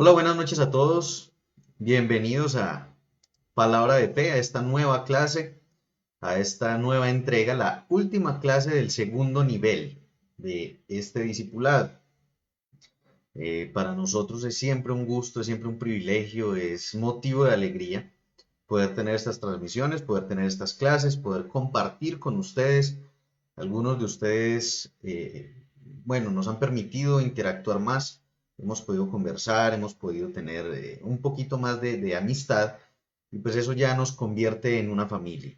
Hola, buenas noches a todos. Bienvenidos a Palabra de Fe, a esta nueva clase, a esta nueva entrega, la última clase del segundo nivel de este discipulado. Para nosotros es siempre un gusto, es siempre un privilegio, es motivo de alegría poder tener estas transmisiones, poder tener estas clases, poder compartir con ustedes. Algunos de ustedes, bueno, nos han permitido interactuar más. Hemos podido conversar, hemos podido tener un poquito más de amistad y pues eso ya nos convierte en una familia.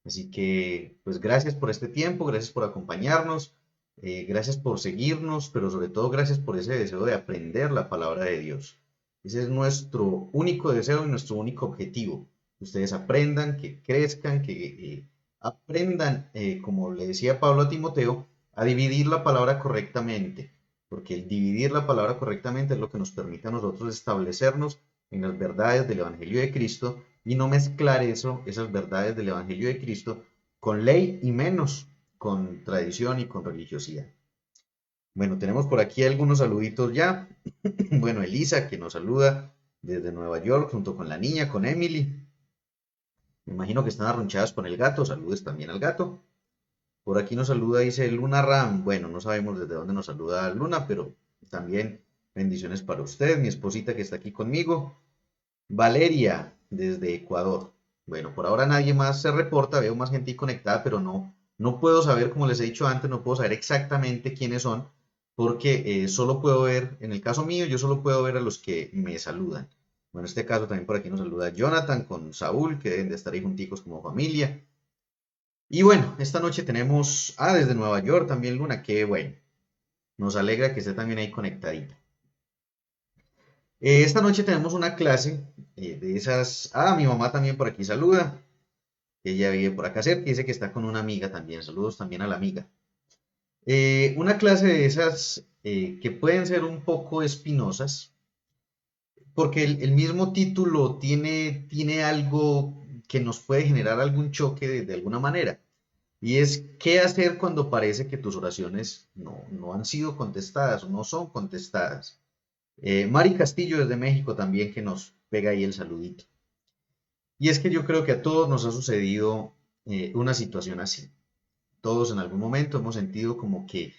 Así que pues gracias por este tiempo, gracias por acompañarnos, gracias por seguirnos, pero sobre todo gracias por ese deseo de aprender la palabra de Dios. Ese es nuestro único deseo y nuestro único objetivo. Que ustedes aprendan, que crezcan, que aprendan, como le decía Pablo a Timoteo, a dividir la palabra correctamente porque el dividir la palabra correctamente es lo que nos permite a nosotros establecernos en las verdades del Evangelio de Cristo y no mezclar eso, esas verdades del Evangelio de Cristo con ley y menos con tradición y con religiosidad. Bueno, tenemos por aquí algunos saluditos ya. Bueno, Elisa que nos saluda desde Nueva York junto con la niña, con Emily. Me imagino que están arrunchadas con el gato. Saludes también al gato. Por aquí nos saluda, dice Luna Ram. Bueno, no sabemos desde dónde nos saluda Luna, pero también bendiciones para usted, mi esposita que está aquí conmigo. Valeria, desde Ecuador. Bueno, por ahora nadie más se reporta, veo más gente conectada, pero no puedo saber, como les he dicho antes, no puedo saber exactamente quiénes son, porque solo puedo ver, en el caso mío, yo solo puedo ver a los que me saludan. Bueno, en este caso también por aquí nos saluda Jonathan con Saúl, que deben de estar ahí junticos como familia. Y bueno, esta noche tenemos, desde Nueva York también Luna, que bueno, nos alegra que esté también ahí conectadita. Esta noche tenemos una clase de esas. Mi mamá también por aquí saluda. Ella vive por acá cerca y dice que está con una amiga también. Saludos también a la amiga. Una clase de esas que pueden ser un poco espinosas, porque el mismo título tiene algo que nos puede generar algún choque de alguna manera. Y es qué hacer cuando parece que tus oraciones no han sido contestadas o no son contestadas. Mari Castillo desde México también que nos pega ahí el saludito. Y es que yo creo que a todos nos ha sucedido una situación así. Todos en algún momento hemos sentido como que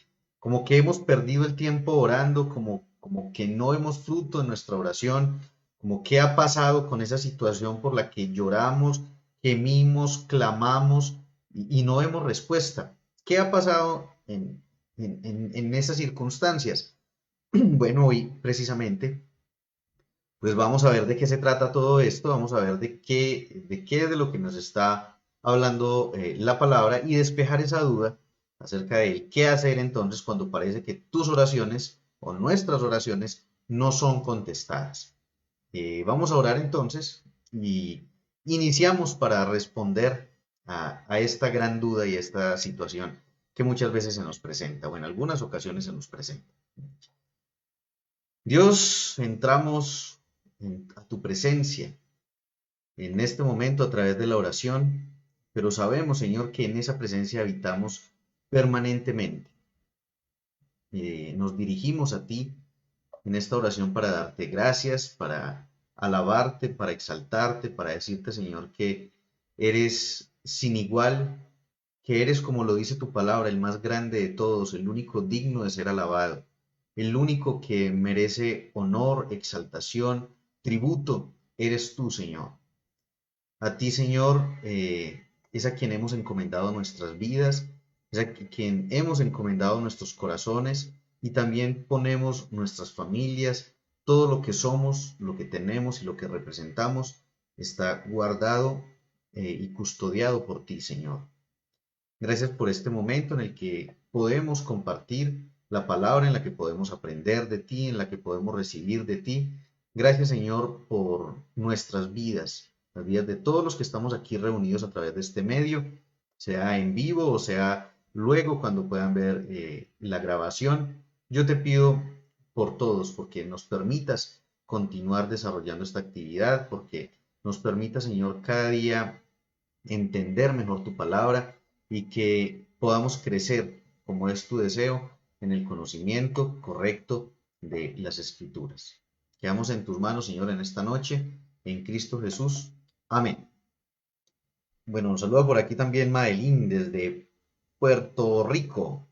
hemos perdido el tiempo orando, como que no hemos fruto en nuestra oración, como que ha pasado con esa situación por la que lloramos, gemimos, clamamos y no vemos respuesta. ¿Qué ha pasado en esas circunstancias? Bueno, hoy precisamente pues vamos a ver de qué se trata todo esto, vamos a ver de qué es de lo que nos está hablando la palabra y despejar esa duda acerca de qué hacer entonces cuando parece que tus oraciones o nuestras oraciones no son contestadas. Vamos a orar entonces y iniciamos para responder a esta gran duda y esta situación que muchas veces se nos presenta o en algunas ocasiones se nos presenta. Dios, entramos a tu presencia en este momento a través de la oración, pero sabemos, Señor, que en esa presencia habitamos permanentemente. Nos dirigimos a ti en esta oración para darte gracias, para alabarte, para exaltarte, para decirte, Señor, que eres sin igual, que eres, como lo dice tu palabra, el más grande de todos, el único digno de ser alabado, el único que merece honor, exaltación, tributo, eres tú, Señor. A ti, Señor, es a quien hemos encomendado nuestras vidas, es a quien hemos encomendado nuestros corazones y también ponemos nuestras familias, todo lo que somos, lo que tenemos y lo que representamos está guardado y custodiado por ti, Señor. Gracias por este momento en el que podemos compartir la palabra, en la que podemos aprender de ti, en la que podemos recibir de ti. Gracias, Señor, por nuestras vidas, las vidas de todos los que estamos aquí reunidos a través de este medio, sea en vivo o sea luego cuando puedan ver la grabación. Yo te pido por todos, porque nos permitas continuar desarrollando esta actividad, porque nos permita, Señor, cada día entender mejor tu palabra y que podamos crecer, como es tu deseo, en el conocimiento correcto de las Escrituras. Quedamos en tus manos, Señor, en esta noche, en Cristo Jesús. Amén. Bueno, un saludo por aquí también Madeline desde Puerto Rico.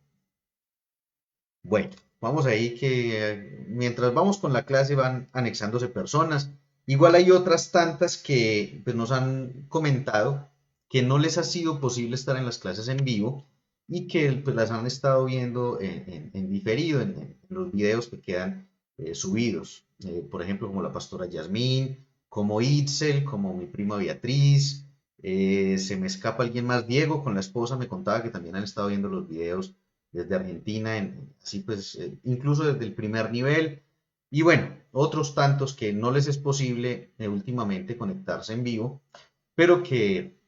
Bueno, vamos ahí que mientras vamos con la clase van anexándose personas. Igual hay otras tantas que pues, nos han comentado que no les ha sido posible estar en las clases en vivo y que pues, las han estado viendo en diferido, en los videos que quedan subidos. Por ejemplo, como la pastora Yasmín, como Itzel, como mi prima Beatriz. Se me escapa alguien más, Diego con la esposa me contaba que también han estado viendo los videos desde Argentina, así pues, incluso desde el primer nivel. Y bueno, otros tantos que no les es posible últimamente conectarse en vivo, pero que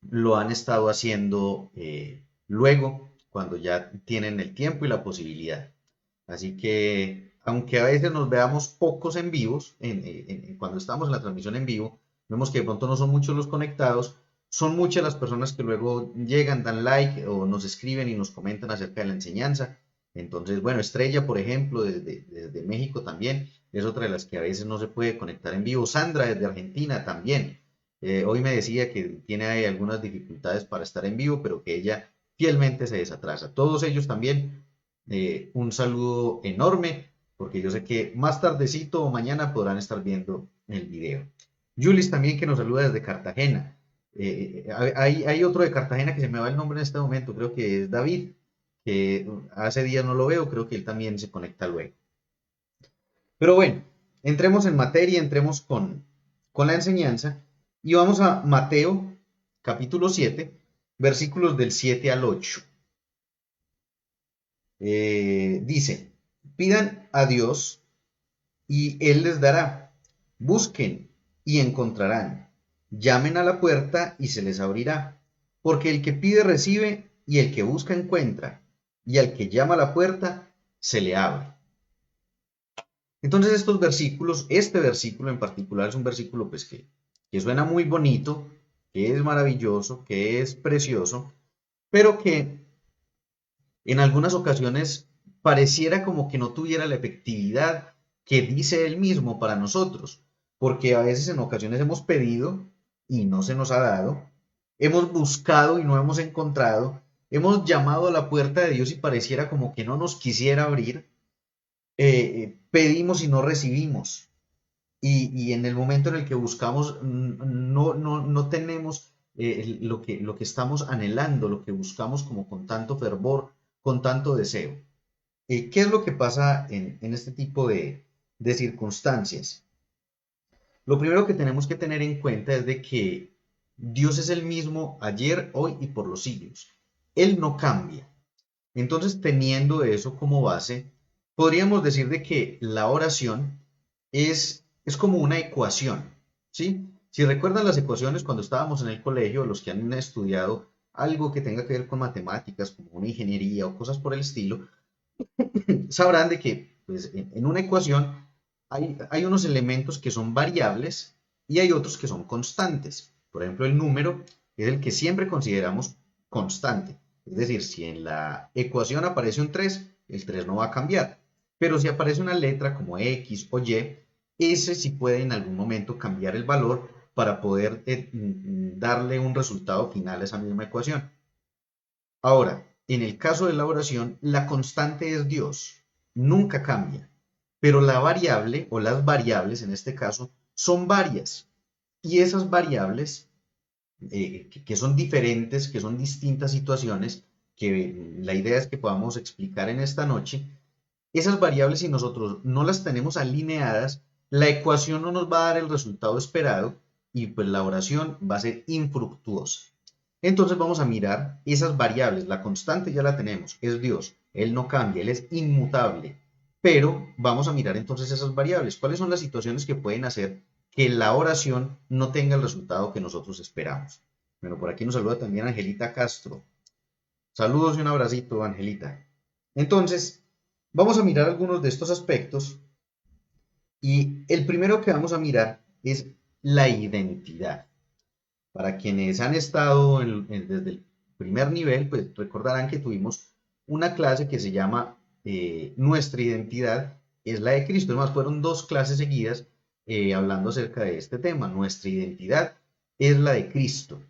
lo han estado haciendo luego, cuando ya tienen el tiempo y la posibilidad. Así que, aunque a veces nos veamos pocos en vivos, cuando estamos en la transmisión en vivo, Vemos que de pronto no son muchos los conectados, son muchas las personas que luego llegan, dan like o nos escriben y nos comentan acerca de la enseñanza. Entonces, bueno, Estrella, por ejemplo, desde México también, es otra de las que a veces no se puede conectar en vivo. Sandra, desde Argentina también. Hoy me decía que tiene ahí algunas dificultades para estar en vivo, pero que ella fielmente se desatrasa. Todos ellos también, un saludo enorme, porque yo sé que más tardecito o mañana podrán estar viendo el video. Julis también que nos saluda desde Cartagena. Hay otro de Cartagena que se me va el nombre en este momento, creo que es David, que hace días no lo veo, creo que él también se conecta luego. Pero bueno, entremos en materia, entremos con la enseñanza y vamos a Mateo capítulo 7, versículos del 7 al 8. Dice, pidan a Dios y Él les dará. Busquen y encontrarán. Llamen a la puerta y se les abrirá. Porque el que pide recibe y el que busca encuentra. Y al que llama a la puerta se le abre. Entonces estos versículos, este versículo en particular es un versículo pues que suena muy bonito, que es maravilloso, que es precioso, pero que en algunas ocasiones pareciera como que no tuviera la efectividad que dice él mismo para nosotros, porque a veces en ocasiones hemos pedido y no se nos ha dado, hemos buscado y no hemos encontrado, hemos llamado a la puerta de Dios y pareciera como que no nos quisiera abrir, pedimos y no recibimos. Y en el momento en el que buscamos no tenemos lo que estamos anhelando, lo que buscamos como con tanto fervor, con tanto deseo. ¿Qué es lo que pasa en este tipo de circunstancias? Lo primero que tenemos que tener en cuenta es de que Dios es el mismo ayer, hoy y por los siglos. Él no cambia. Entonces, teniendo eso como base, podríamos decir de que la oración es como una ecuación, ¿sí? Si recuerdan las ecuaciones cuando estábamos en el colegio, los que han estudiado algo que tenga que ver con matemáticas, como una ingeniería o cosas por el estilo, sabrán de que pues, en una ecuación hay unos elementos que son variables y hay otros que son constantes. Por ejemplo, el número es el que siempre consideramos constante. Es decir, si en la ecuación aparece un 3, el 3 no va a cambiar. Pero si aparece una letra como X o Y, ese sí puede en algún momento cambiar el valor para poder darle un resultado final a esa misma ecuación. Ahora, en el caso de la oración, la constante es Dios, nunca cambia, pero la variable o las variables en este caso son varias y esas variables que son diferentes, que son distintas situaciones, que la idea es que podamos explicar en esta noche, esas variables si nosotros no las tenemos alineadas, la ecuación no nos va a dar el resultado esperado y pues la oración va a ser infructuosa. Entonces vamos a mirar esas variables. La constante ya la tenemos, es Dios. Él no cambia, Él es inmutable. Pero vamos a mirar entonces esas variables. ¿Cuáles son las situaciones que pueden hacer que la oración no tenga el resultado que nosotros esperamos? Bueno, por aquí nos saluda también Angelita Castro. Saludos y un abracito, Angelita. Entonces, vamos a mirar algunos de estos aspectos y el primero que vamos a mirar es la identidad. Para quienes han estado desde el primer nivel, pues recordarán que tuvimos una clase que se llama Nuestra identidad es la de Cristo. Además, fueron dos clases seguidas hablando acerca de este tema. Nuestra identidad es la de Cristo.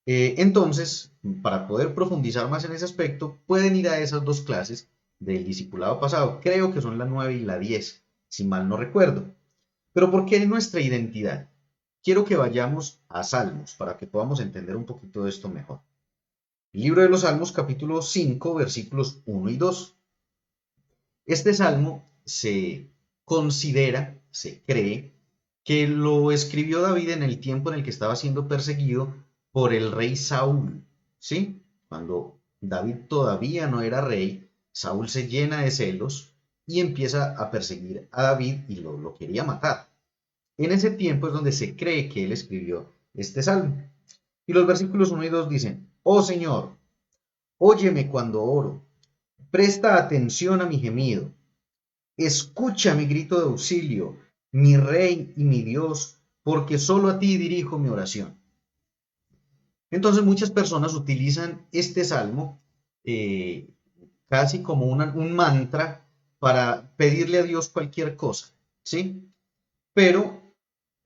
Entonces, para poder profundizar más en ese aspecto, pueden ir a esas dos clases del discipulado pasado. Creo que son la 9 y la 10, si mal no recuerdo. Pero ¿por qué nuestra identidad? Quiero que vayamos a Salmos para que podamos entender un poquito de esto mejor. El libro de los Salmos, capítulo 5, versículos 1 y 2. Este salmo se considera, se cree, que lo escribió David en el tiempo en el que estaba siendo perseguido por el rey Saúl. ¿Sí? Cuando David todavía no era rey, Saúl se llena de celos y empieza a perseguir a David y lo quería matar. En ese tiempo es donde se cree que él escribió este salmo. Y los versículos 1 y 2 dicen, oh Señor, óyeme cuando oro, presta atención a mi gemido, escucha mi grito de auxilio, mi Rey y mi Dios, porque solo a ti dirijo mi oración. Entonces muchas personas utilizan este salmo eh, casi como un mantra para pedirle a Dios cualquier cosa, ¿sí? Pero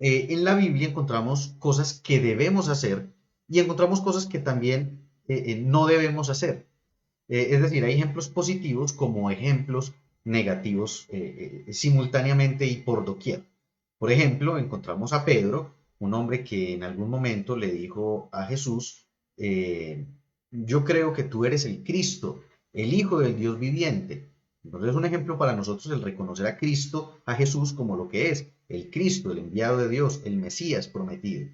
en la Biblia encontramos cosas que debemos hacer y encontramos cosas que también no debemos hacer. Es decir, hay ejemplos positivos como ejemplos negativos simultáneamente y por doquier. Por ejemplo, encontramos a Pedro, un hombre que en algún momento le dijo a Jesús, eh, yo creo que tú eres el Cristo, el Hijo del Dios viviente. Entonces es un ejemplo para nosotros el reconocer a Cristo, a Jesús como lo que es, el Cristo, el enviado de Dios, el Mesías prometido.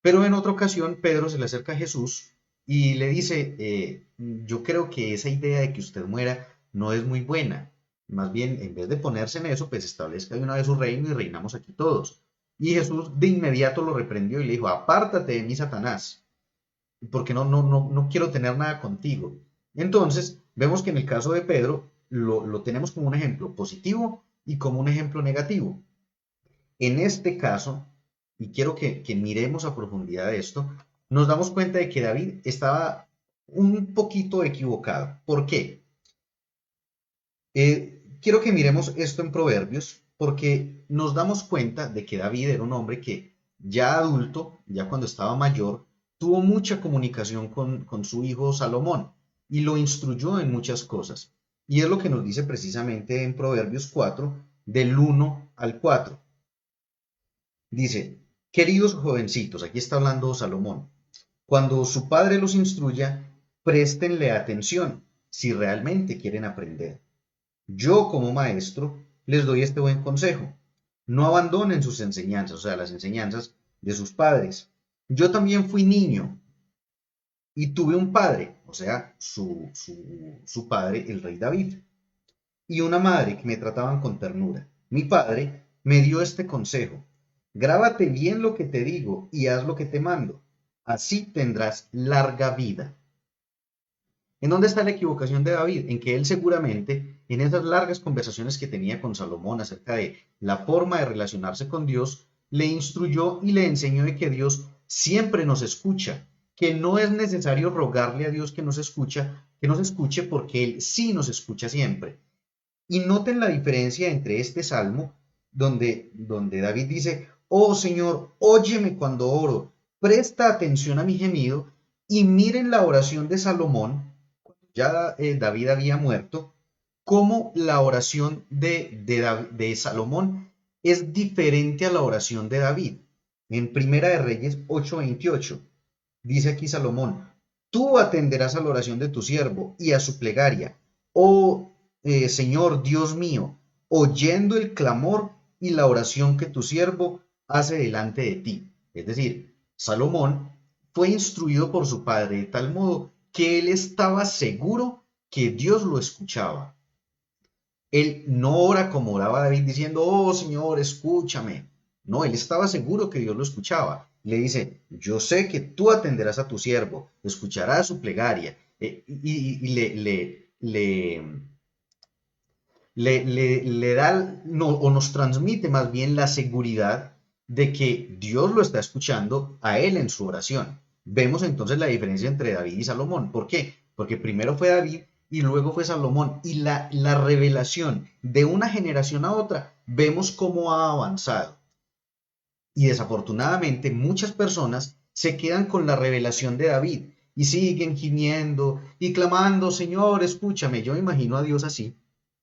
Pero en otra ocasión Pedro se le acerca a Jesús y le dice, yo creo que esa idea de que usted muera no es muy buena. Más bien, en vez de ponerse en eso, pues establezca de una vez su reino y reinamos aquí todos. Y Jesús de inmediato lo reprendió y le dijo, apártate de mí, Satanás, porque no quiero tener nada contigo. Entonces, vemos que en el caso de Pedro lo tenemos como un ejemplo positivo y como un ejemplo negativo. En este caso, y quiero que miremos a profundidad esto, nos damos cuenta de que David estaba un poquito equivocado. ¿Por qué? Quiero que miremos esto en Proverbios, porque nos damos cuenta de que David era un hombre que ya adulto, ya cuando estaba mayor, tuvo mucha comunicación con su hijo Salomón y lo instruyó en muchas cosas. Y es lo que nos dice precisamente en Proverbios 4, del 1 al 4. Dice, queridos jovencitos, aquí está hablando Salomón, cuando su padre los instruya, préstenle atención si realmente quieren aprender. Yo como maestro les doy este buen consejo. No abandonen sus enseñanzas, o sea, las enseñanzas de sus padres. Yo también fui niño y tuve un padre, o sea, su padre, el rey David, y una madre que me trataban con ternura. Mi padre me dio este consejo. Grábate bien lo que te digo y haz lo que te mando. Así tendrás larga vida. ¿En dónde está la equivocación de David? En que él seguramente, en esas largas conversaciones que tenía con Salomón acerca de la forma de relacionarse con Dios, le instruyó y le enseñó de que Dios siempre nos escucha, que no es necesario rogarle a Dios que nos escuche porque Él sí nos escucha siempre. Y noten la diferencia entre este salmo, donde David dice, oh Señor, óyeme cuando oro, presta atención a mi gemido, y miren la oración de Salomón, ya David había muerto, cómo la oración de Salomón es diferente a la oración de David. En Primera de Reyes 8:28 dice aquí Salomón, tú atenderás a la oración de tu siervo y a su plegaria, oh Señor Dios mío, oyendo el clamor y la oración que tu siervo hace delante de ti. Es decir, Salomón fue instruido por su padre de tal modo que él estaba seguro que Dios lo escuchaba. Él no ora como oraba David diciendo, oh Señor, escúchame. No, él estaba seguro que Dios lo escuchaba. Le dice, yo sé que tú atenderás a tu siervo, escucharás su plegaria. Y le da no, o nos transmite más bien la seguridad de que Dios lo está escuchando a él en su oración. Vemos entonces la diferencia entre David y Salomón. ¿Por qué? Porque primero fue David y luego fue Salomón. Y la revelación de una generación a otra, vemos cómo ha avanzado. Y desafortunadamente muchas personas se quedan con la revelación de David y siguen gimiendo y clamando, Señor, escúchame. Yo me imagino a Dios así,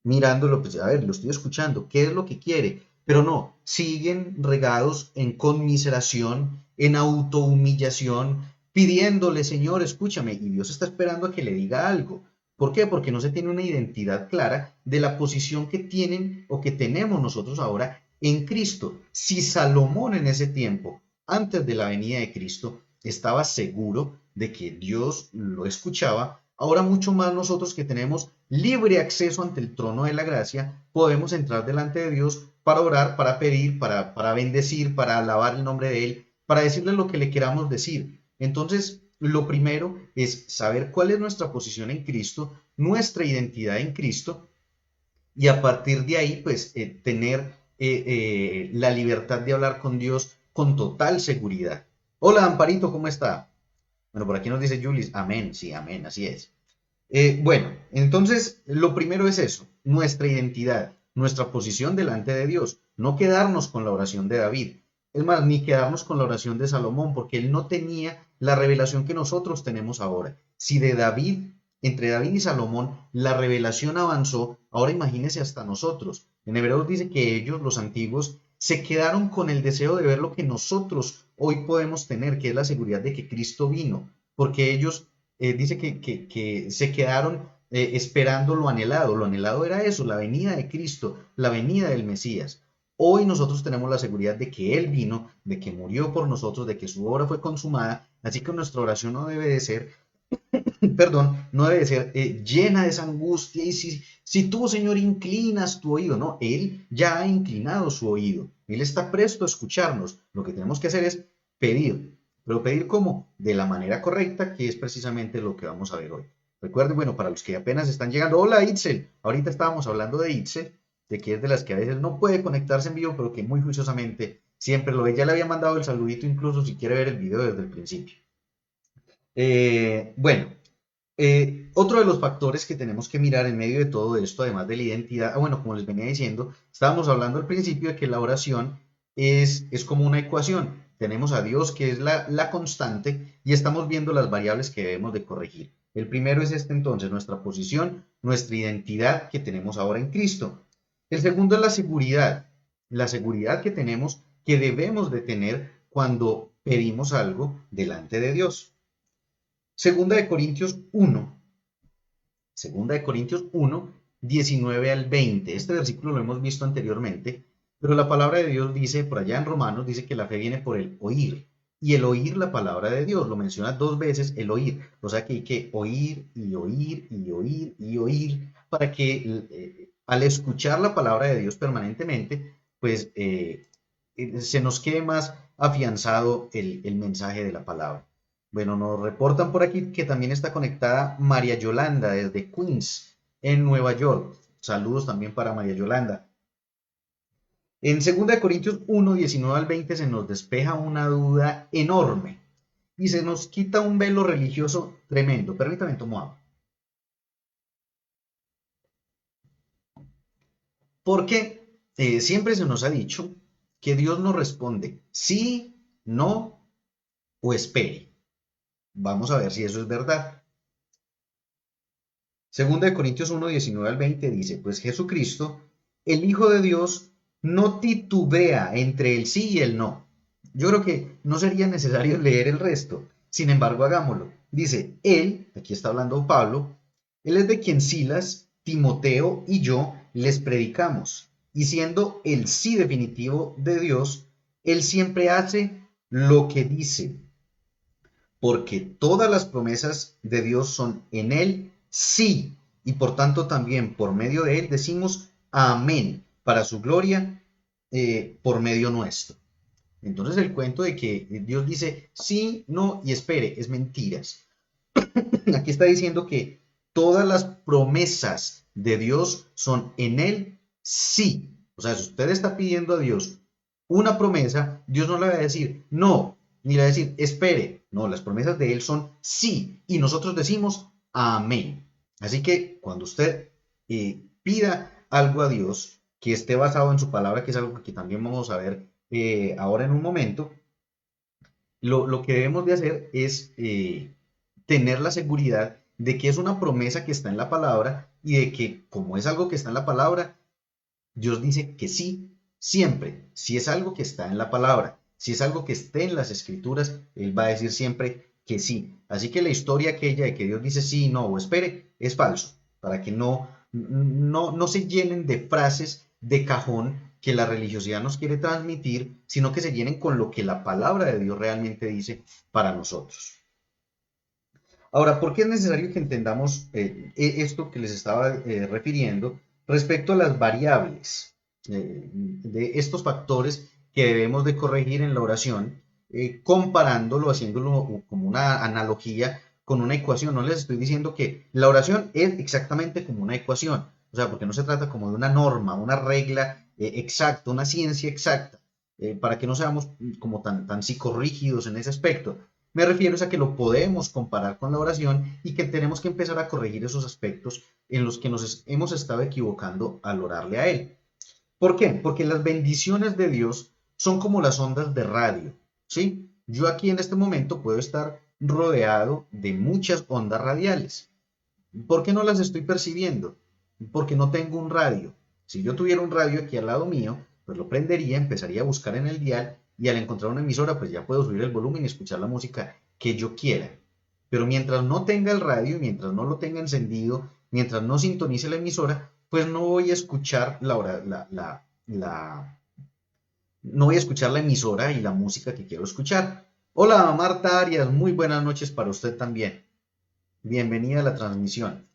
mirándolo, pues a ver, lo estoy escuchando, ¿qué es lo que quiere? Pero no, siguen regados en conmiseración, en autohumillación, pidiéndole, Señor, escúchame. Y Dios está esperando a que le diga algo. ¿Por qué? Porque no se tiene una identidad clara de la posición que tienen o que tenemos nosotros ahora en Cristo. Si Salomón en ese tiempo, antes de la venida de Cristo, estaba seguro de que Dios lo escuchaba, ahora mucho más nosotros que tenemos libre acceso ante el trono de la gracia, podemos entrar delante de Dios para orar, para pedir, para bendecir, para alabar el nombre de Él, para decirle lo que le queramos decir. Entonces, lo primero es saber cuál es nuestra posición en Cristo, nuestra identidad en Cristo, y a partir de ahí, pues, tener la libertad de hablar con Dios con total seguridad. Hola, Amparito, ¿cómo está? Bueno, por aquí nos dice Julis, amén, sí, amén, así es. Bueno, entonces lo primero es eso, nuestra identidad, nuestra posición delante de Dios, no quedarnos con la oración de David, es más, ni quedarnos con la oración de Salomón, porque él no tenía la revelación que nosotros tenemos ahora. Si de David, entre David y Salomón, la revelación avanzó, ahora imagínese hasta nosotros. En Hebreos dice que ellos, los antiguos, se quedaron con el deseo de ver lo que nosotros hoy podemos tener, que es la seguridad de que Cristo vino, porque ellos dice que se quedaron esperando lo anhelado. Lo anhelado era eso, la venida de Cristo, la venida del Mesías. Hoy nosotros tenemos la seguridad de que Él vino, de que murió por nosotros, de que su obra fue consumada, así que nuestra oración no debe de ser, perdón, no debe de ser llena de esa angustia y si tú, Señor, inclinas tu oído, no, Él ya ha inclinado su oído, Él está presto a escucharnos, lo que tenemos que hacer es pedir, pero pedir cómo, de la manera correcta, que es precisamente lo que vamos a ver hoy. Recuerden, bueno, para los que apenas están llegando, hola Itzel, ahorita estábamos hablando de Itzel, de que es de las que a veces no puede conectarse en vivo, pero que muy juiciosamente siempre lo ve. Ya le había mandado el saludito incluso si quiere ver el video desde el principio. Bueno, otro de los factores que tenemos que mirar en medio de todo esto, además de la identidad, bueno, como les venía diciendo, estábamos hablando al principio de que la oración es como una ecuación. Tenemos a Dios que es la constante y estamos viendo las variables que debemos de corregir. El primero es este entonces, nuestra posición, nuestra identidad que tenemos ahora en Cristo. El segundo es la seguridad que tenemos, que debemos de tener cuando pedimos algo delante de Dios. Segunda de Corintios 1, Segunda de Corintios 1, 19 al 20. Este versículo lo hemos visto anteriormente, pero la palabra de Dios dice, por allá en Romanos, dice que la fe viene por el oír. Y el oír la palabra de Dios, lo menciona dos veces el oír. O sea que hay que oír y oír y oír y oír para que al escuchar la palabra de Dios permanentemente, pues se nos quede más afianzado el mensaje de la palabra. Bueno, nos reportan por aquí que también está conectada María Yolanda desde Queens, en Nueva York. Saludos también para María Yolanda. En 2 Corintios 1, 19 al 20 se nos despeja una duda enorme y se nos quita un velo religioso tremendo. Permítame, tomo agua. Porque siempre se nos ha dicho que Dios nos responde sí, no o espere. Vamos a ver si eso es verdad. Segunda de Corintios 1, 19 al 20 dice, pues Jesucristo, el Hijo de Dios, no titubea entre el sí y el no. Yo creo que no sería necesario leer el resto. Sin embargo, hagámoslo. Dice, él, aquí está hablando Pablo, él es de quien Silas, Timoteo y yo les predicamos. Y siendo el sí definitivo de Dios, él siempre hace lo que dice. Porque todas las promesas de Dios son en él sí, y por tanto también por medio de él decimos amén, para su gloria por medio nuestro. Entonces el cuento de que Dios dice sí, no y espere es mentiras. Aquí está diciendo que todas las promesas de Dios son en él sí. O sea, si usted está pidiendo a Dios una promesa, Dios no le va a decir no, ni le va a decir espere. No, las promesas de Él son sí. Y nosotros decimos amén. Así que cuando usted pida algo a Dios que esté basado en su palabra, que es algo que también vamos a ver ahora en un momento, lo que debemos de hacer es tener la seguridad de que es una promesa que está en la palabra y de que como es algo que está en la palabra, Dios dice que sí, siempre. Si es algo que está en la palabra, si es algo que esté en las escrituras, Él va a decir siempre que sí. Así que la historia aquella de que Dios dice sí, no o espere, es falso, para que no se llenen de frases de cajón que la religiosidad nos quiere transmitir, sino que se llenen con lo que la palabra de Dios realmente dice para nosotros. Ahora, ¿por qué es necesario que entendamos esto que les estaba refiriendo respecto a las variables de estos factores que debemos de corregir en la oración, comparándolo, haciéndolo como una analogía con una ecuación? No les estoy diciendo que la oración es exactamente como una ecuación, o sea, porque no se trata como de una norma, una regla exacta, una ciencia exacta. para que no seamos como tan psicorrígidos en ese aspecto. Me refiero a que lo podemos comparar con la oración y que tenemos que empezar a corregir esos aspectos en los que nos hemos estado equivocando al orarle a Él. ¿Por qué? Porque las bendiciones de Dios son como las ondas de radio, ¿sí? Yo aquí en este momento puedo estar rodeado de muchas ondas radiales. ¿Por qué no las estoy percibiendo? Porque no tengo un radio. Si yo tuviera un radio aquí al lado mío, pues lo prendería, empezaría a buscar en el dial y al encontrar una emisora, pues ya puedo subir el volumen y escuchar la música que yo quiera. Pero mientras no tenga el radio, mientras no lo tenga encendido, mientras no sintonice la emisora, pues no voy a escuchar no voy a escuchar la emisora y la música que quiero escuchar. Hola Marta Arias, muy buenas noches para usted también. Bienvenida a la transmisión.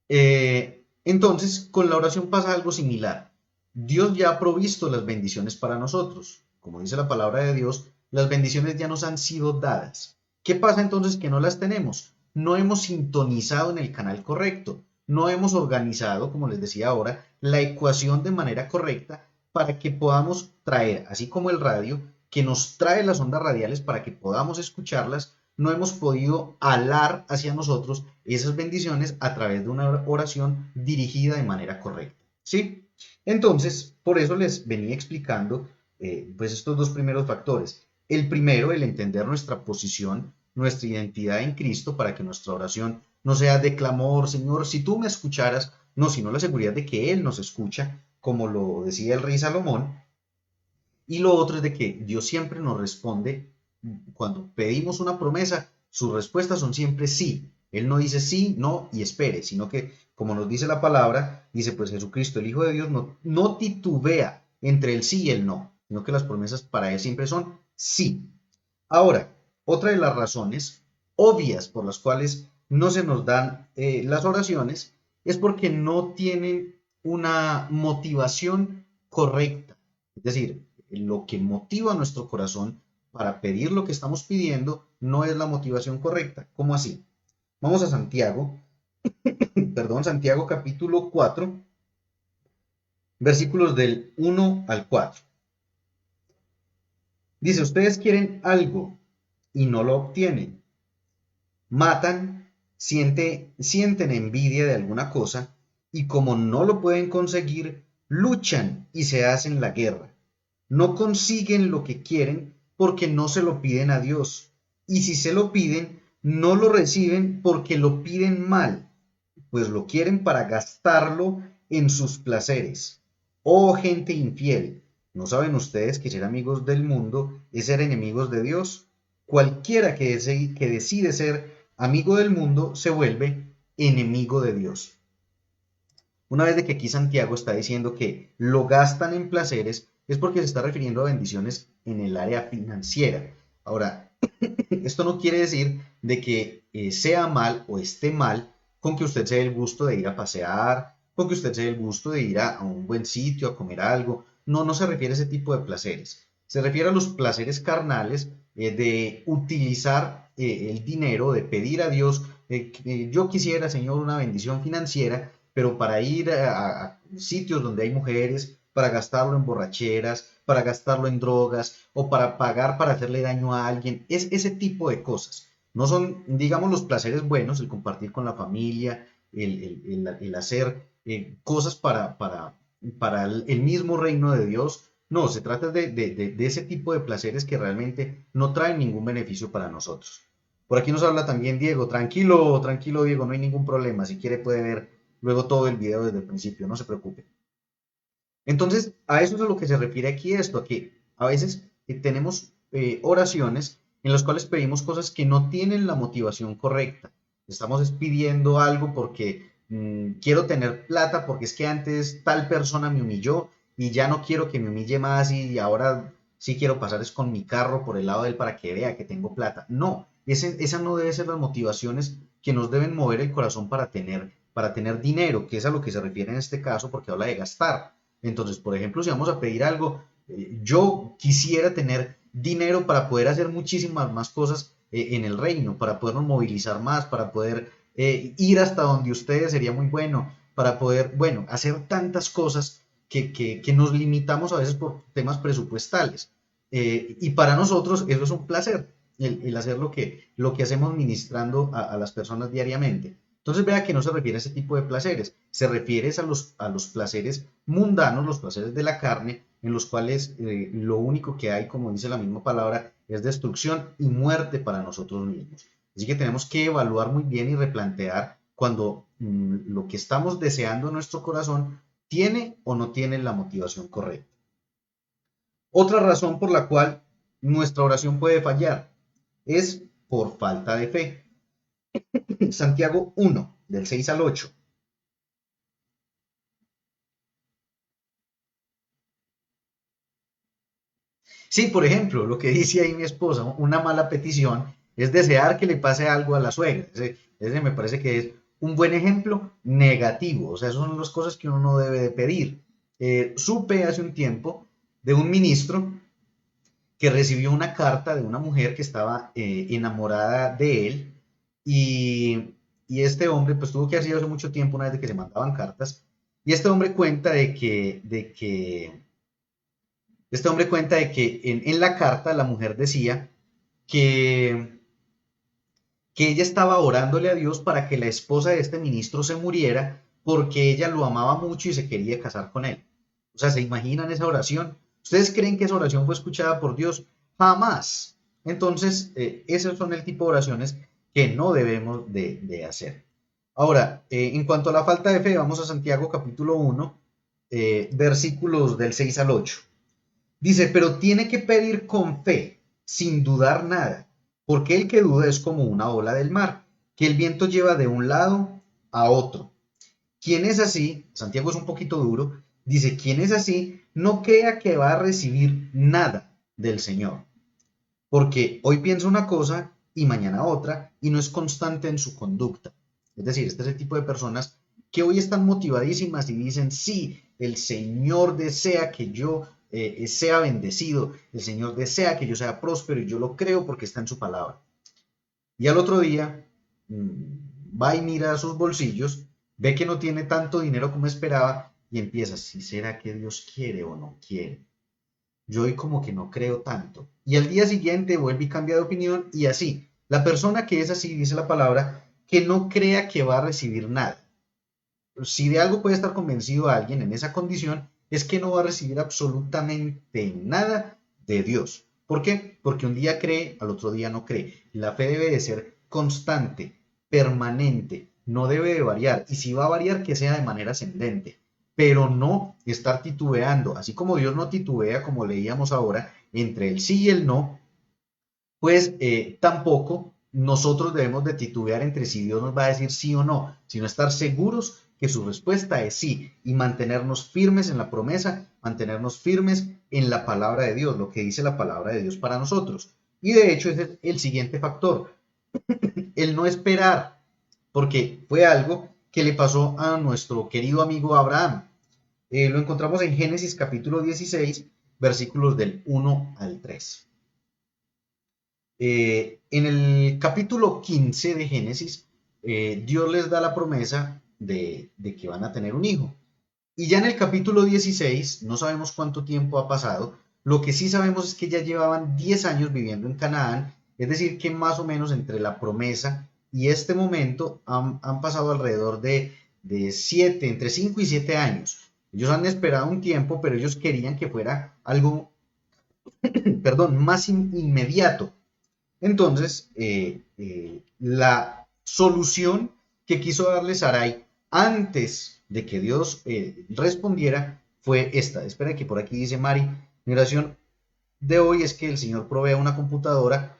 Entonces, con la oración pasa algo similar. Dios ya ha provisto las bendiciones para nosotros. Como dice la palabra de Dios, las bendiciones ya nos han sido dadas. ¿Qué pasa entonces que no las tenemos? No hemos sintonizado en el canal correcto. No hemos organizado, como les decía ahora, la ecuación de manera correcta para que podamos traer, así como el radio, que nos trae las ondas radiales para que podamos escucharlas, no hemos podido alar hacia nosotros esas bendiciones a través de una oración dirigida de manera correcta. ¿Sí? Entonces, por eso les venía explicando pues estos dos primeros factores. El primero, el entender nuestra posición, nuestra identidad en Cristo, para que nuestra oración no sea de clamor, Señor, si tú me escucharas, no, sino la seguridad de que Él nos escucha, como lo decía el rey Salomón. Y lo otro es de que Dios siempre nos responde cuando pedimos una promesa, sus respuestas son siempre sí. Él no dice sí, no y espere, sino que, como nos dice la palabra, dice pues Jesucristo, el Hijo de Dios, no titubea entre el sí y el no, sino que las promesas para Él siempre son sí. Ahora, otra de las razones obvias por las cuales no se nos dan las oraciones es porque no tienen una motivación correcta. Es decir, lo que motiva a nuestro corazón para pedir lo que estamos pidiendo no es la motivación correcta. ¿Cómo así? Vamos a Santiago, perdón, Santiago capítulo 4, versículos del 1 al 4. Dice, ustedes quieren algo y no lo obtienen. Matan, sienten envidia de alguna cosa y como no lo pueden conseguir, luchan y se hacen la guerra. No consiguen lo que quieren porque no se lo piden a Dios. Y si se lo piden, no lo reciben porque lo piden mal, pues lo quieren para gastarlo en sus placeres. Oh gente infiel, ¿no saben ustedes que ser amigos del mundo es ser enemigos de Dios? Cualquiera que decide ser amigo del mundo se vuelve enemigo de Dios. Una vez de que aquí Santiago está diciendo que lo gastan en placeres, es porque se está refiriendo a bendiciones en el área financiera. Ahora, esto no quiere decir de que sea mal o esté mal con que usted se dé el gusto de ir a pasear, con que usted se dé el gusto de ir a un buen sitio, a comer algo. No, no se refiere a ese tipo de placeres. Se refiere a los placeres carnales de utilizar el dinero, de pedir a Dios, yo quisiera, Señor, una bendición financiera, pero para ir a sitios donde hay mujeres, para gastarlo en borracheras, para gastarlo en drogas o para pagar para hacerle daño a alguien, es ese tipo de cosas. No son, digamos, los placeres buenos, el compartir con la familia, el hacer cosas para el mismo reino de Dios. No, se trata de ese tipo de placeres que realmente no traen ningún beneficio para nosotros. Por aquí nos habla también Diego. Tranquilo, tranquilo Diego, no hay ningún problema. Si quiere puede ver luego todo el video desde el principio, no se preocupe. Entonces, a eso es a lo que se refiere aquí esto, a que a veces tenemos oraciones en las cuales pedimos cosas que no tienen la motivación correcta. Estamos pidiendo algo porque quiero tener plata, porque es que antes tal persona me humilló y ya no quiero que me humille más y ahora sí quiero pasar es con mi carro por el lado de él para que vea que tengo plata. No, esa no debe ser las motivaciones que nos deben mover el corazón para tener dinero, que es a lo que se refiere en este caso porque habla de gastar. Entonces, por ejemplo, si vamos a pedir algo, yo quisiera tener dinero para poder hacer muchísimas más cosas en el reino, para podernos movilizar más, para poder ir hasta donde ustedes sería muy bueno, para poder, bueno, hacer tantas cosas que nos limitamos a veces por temas presupuestales. Y para nosotros eso es un placer, el hacer lo que hacemos ministrando a las personas diariamente. Entonces vea que no se refiere a ese tipo de placeres, se refiere a los placeres mundanos, los placeres de la carne, en los cuales lo único que hay, como dice la misma palabra, es destrucción y muerte para nosotros mismos. Así que tenemos que evaluar muy bien y replantear cuando lo que estamos deseando en nuestro corazón tiene o no tiene la motivación correcta. Otra razón por la cual nuestra oración puede fallar es por falta de fe. Santiago 1, del 6 al 8. Sí, por ejemplo, lo que dice ahí mi esposa, una mala petición es desear que le pase algo a la suegra. Ese me parece que es un buen ejemplo negativo. O sea, esas son las cosas que uno no debe de pedir. Supe hace un tiempo de un ministro que recibió una carta de una mujer que estaba enamorada de él y este hombre pues tuvo que haber sido hace mucho tiempo una vez de que se mandaban cartas y este hombre cuenta de que en la carta la mujer decía que, que ella estaba orándole a Dios para que la esposa de este ministro se muriera porque ella lo amaba mucho y se quería casar con él. O sea, ¿se imaginan esa oración? ¿Ustedes creen que esa oración fue escuchada por Dios? Jamás. Entonces, esos son el tipo de oraciones que no debemos de hacer. Ahora, en cuanto a la falta de fe, vamos a Santiago capítulo 1, versículos del 6 al 8. Dice, pero tiene que pedir con fe, sin dudar nada, porque el que duda es como una ola del mar, que el viento lleva de un lado a otro. Quien es así, Santiago es un poquito duro, dice, quien es así, no crea que va a recibir nada del Señor, porque hoy piensa una cosa y mañana otra, y no es constante en su conducta. Es decir, este es el tipo de personas que hoy están motivadísimas y dicen, sí, el Señor desea que yo sea bendecido, el Señor desea que yo sea próspero y yo lo creo porque está en su palabra. Y al otro día va y mira sus bolsillos, ve que no tiene tanto dinero como esperaba y empieza, si será que Dios quiere o no quiere. Yo hoy como que no creo tanto. Y al día siguiente vuelve y cambia de opinión y así. La persona que es así, dice la palabra, que no crea que va a recibir nada. Si de algo puede estar convencido a alguien en esa condición, es que no va a recibir absolutamente nada de Dios. ¿Por qué? Porque un día cree, al otro día no cree. La fe debe de ser constante, permanente, no debe de variar. Y si va a variar, que sea de manera ascendente. Pero no estar titubeando. Así como Dios no titubea, como leíamos ahora, entre el sí y el no, pues tampoco nosotros debemos de titubear entre si Dios nos va a decir sí o no, sino estar seguros que su respuesta es sí y mantenernos firmes en la promesa, mantenernos firmes en la palabra de Dios, lo que dice la palabra de Dios para nosotros. Y de hecho ese es el siguiente factor, el no esperar, porque fue algo que le pasó a nuestro querido amigo Abraham. Lo encontramos en Génesis capítulo 16, versículos del 1 al 3. En el capítulo 15 de Génesis, Dios les da la promesa de que van a tener un hijo. Y ya en el capítulo 16, no sabemos cuánto tiempo ha pasado, lo que sí sabemos es que ya llevaban 10 años viviendo en Canaán, es decir, que más o menos entre la promesa y este momento han pasado alrededor de 7, entre 5 y 7 años. Ellos han esperado un tiempo, pero ellos querían que fuera algo, perdón, más inmediato. Entonces, la solución que quiso darle Sarai antes de que Dios respondiera fue esta. Espera que por aquí dice Mari, mi oración de hoy es que el Señor provea una computadora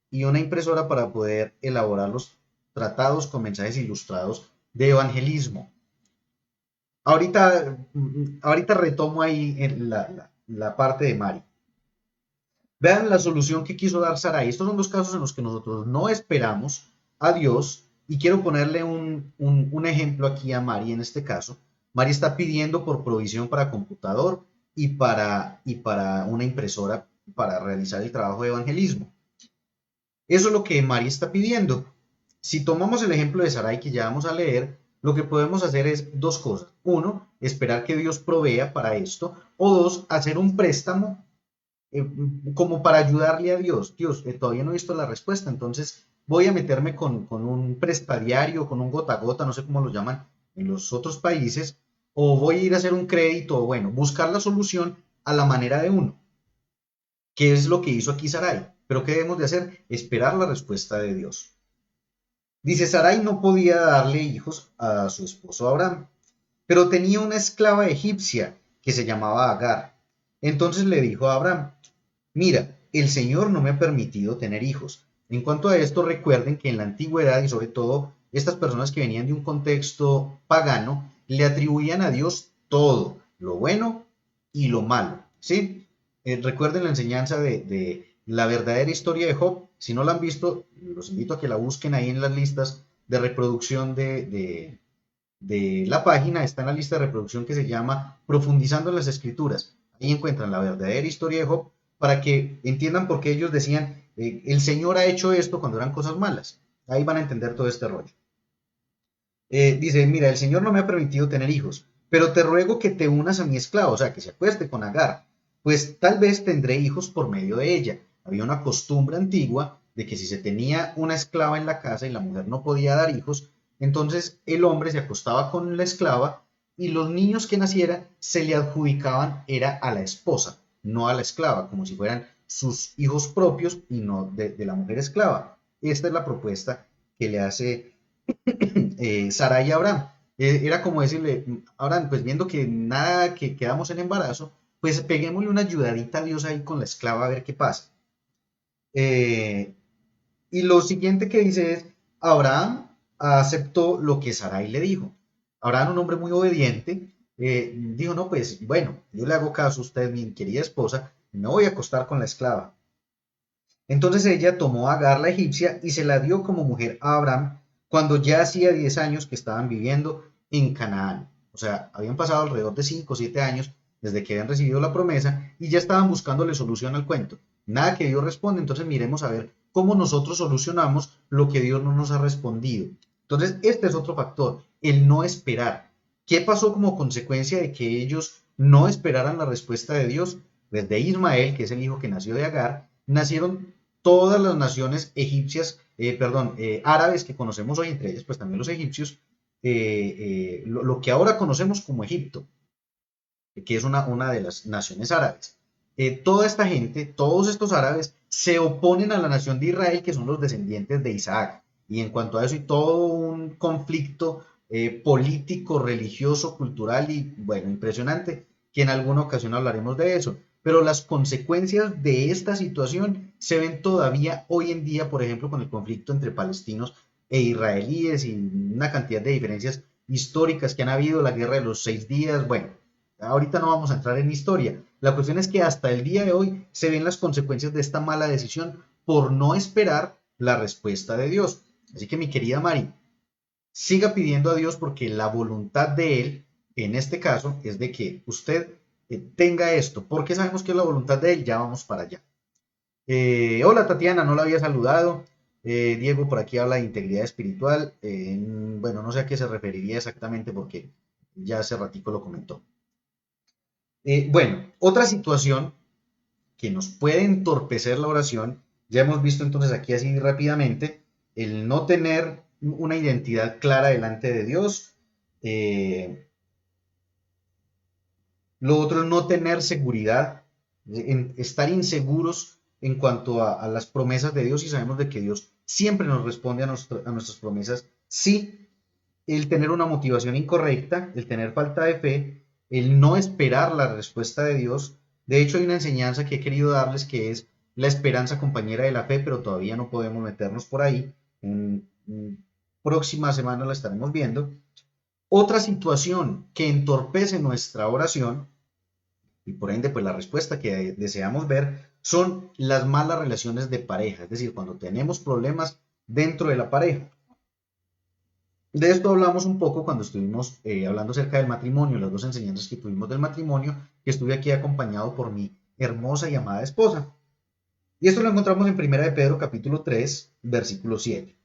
y una impresora para poder elaborar los tratados con mensajes ilustrados de evangelismo. Ahorita retomo ahí en la parte de Mari. Vean la solución que quiso dar Sarai. Estos son los casos en los que nosotros no esperamos a Dios. Y quiero ponerle un ejemplo aquí a Mari en este caso. Mari está pidiendo por provisión para computador y para una impresora para realizar el trabajo de evangelismo. Eso es lo que Mari está pidiendo. Si tomamos el ejemplo de Sarai que ya vamos a leer, lo que podemos hacer es dos cosas. Uno, esperar que Dios provea para esto. O dos, hacer un préstamo eh, como para ayudarle a Dios. Dios, todavía no he visto la respuesta, entonces voy a meterme con un prestadiario, con un gota a gota, no sé cómo lo llaman en los otros países, o voy a ir a hacer un crédito, o bueno, buscar la solución a la manera de uno, que es lo que hizo aquí Sarai. Pero ¿qué debemos de hacer? Esperar la respuesta de Dios. Dice, Sarai no podía darle hijos a su esposo Abraham, pero tenía una esclava egipcia que se llamaba Agar. Entonces le dijo a Abraham, mira, el Señor no me ha permitido tener hijos. En cuanto a esto, recuerden que en la antigüedad y sobre todo estas personas que venían de un contexto pagano, le atribuían a Dios todo, lo bueno y lo malo, ¿sí? Recuerden la enseñanza de la verdadera historia de Job. Si no la han visto, los invito a que la busquen ahí en las listas de reproducción de la página. Está en la lista de reproducción que se llama Profundizando en las Escrituras. Ahí encuentran la verdadera historia de Job para que entiendan por qué ellos decían, el Señor ha hecho esto cuando eran cosas malas. Ahí van a entender todo este rollo. Dice, mira, el Señor no me ha permitido tener hijos, pero te ruego que te unas a mi esclavo, o sea, que se acueste con Agar, pues tal vez tendré hijos por medio de ella. Había una costumbre antigua de que si se tenía una esclava en la casa y la mujer no podía dar hijos, entonces el hombre se acostaba con la esclava y los niños que nacieran se le adjudicaban era a la esposa, no a la esclava, como si fueran sus hijos propios y no de la mujer esclava. Esta es la propuesta que le hace Sarai y Abraham. Era como decirle, Abraham, pues viendo que nada, que quedamos en embarazo, pues peguémosle una ayudadita a Dios ahí con la esclava a ver qué pasa. Eh, y lo siguiente que dice es, Abraham aceptó lo que Sarai le dijo. Abraham, un hombre muy obediente, dijo, no, pues bueno, yo le hago caso a usted, mi querida esposa, me voy a acostar con la esclava. Entonces ella tomó a Agar la egipcia y se la dio como mujer a Abraham cuando ya hacía 10 años que estaban viviendo en Canaán. O sea, habían pasado alrededor de 5 o 7 años desde que habían recibido la promesa y ya estaban buscándole solución al cuento. Nada que Dios responde, entonces miremos a ver cómo nosotros solucionamos lo que Dios no nos ha respondido. Entonces, este es otro factor, el no esperar. ¿Qué pasó como consecuencia de que ellos no esperaran la respuesta de Dios? Desde Ismael, que es el hijo que nació de Agar, nacieron todas las naciones egipcias, árabes que conocemos hoy, entre ellas pues también los egipcios, lo que ahora conocemos como Egipto, que es una de las naciones árabes. Toda esta gente, todos estos árabes, se oponen a la nación de Israel, que son los descendientes de Isaac. Y en cuanto a eso, hay todo un conflicto político, religioso, cultural y, bueno, impresionante, que en alguna ocasión hablaremos de eso. Pero las consecuencias de esta situación se ven todavía hoy en día, por ejemplo, con el conflicto entre palestinos e israelíes y una cantidad de diferencias históricas que han habido, la guerra de los 6 días, bueno, ahorita no vamos a entrar en historia. La cuestión es que hasta el día de hoy se ven las consecuencias de esta mala decisión por no esperar la respuesta de Dios. Así que mi querida Mari, siga pidiendo a Dios porque la voluntad de Él, en este caso, es de que usted tenga esto. ¿Por qué sabemos que es la voluntad de Él? Ya vamos para allá. Hola Tatiana, no la había saludado. Diego por aquí habla de integridad espiritual. Bueno, no sé a qué se referiría exactamente porque ya hace ratico lo comentó. Bueno, otra situación que nos puede entorpecer la oración, ya hemos visto entonces aquí así rápidamente, el no tener una identidad clara delante de Dios. Lo otro es no tener seguridad, estar inseguros en cuanto a las promesas de Dios y sabemos de que Dios siempre nos responde a nuestras promesas. Sí, el tener una motivación incorrecta, el tener falta de fe, el no esperar la respuesta de Dios. De hecho, hay una enseñanza que he querido darles que es la esperanza compañera de la fe, pero todavía no podemos meternos por ahí. En próxima semana la estaremos viendo. Otra situación que entorpece nuestra oración y por ende pues la respuesta que deseamos ver son las malas relaciones de pareja, es decir, cuando tenemos problemas dentro de la pareja. De esto hablamos un poco cuando estuvimos hablando acerca del matrimonio, las dos enseñanzas que tuvimos del matrimonio, que estuve aquí acompañado por mi hermosa y amada esposa. Y esto lo encontramos en 1 de Pedro capítulo 3, versículo 7.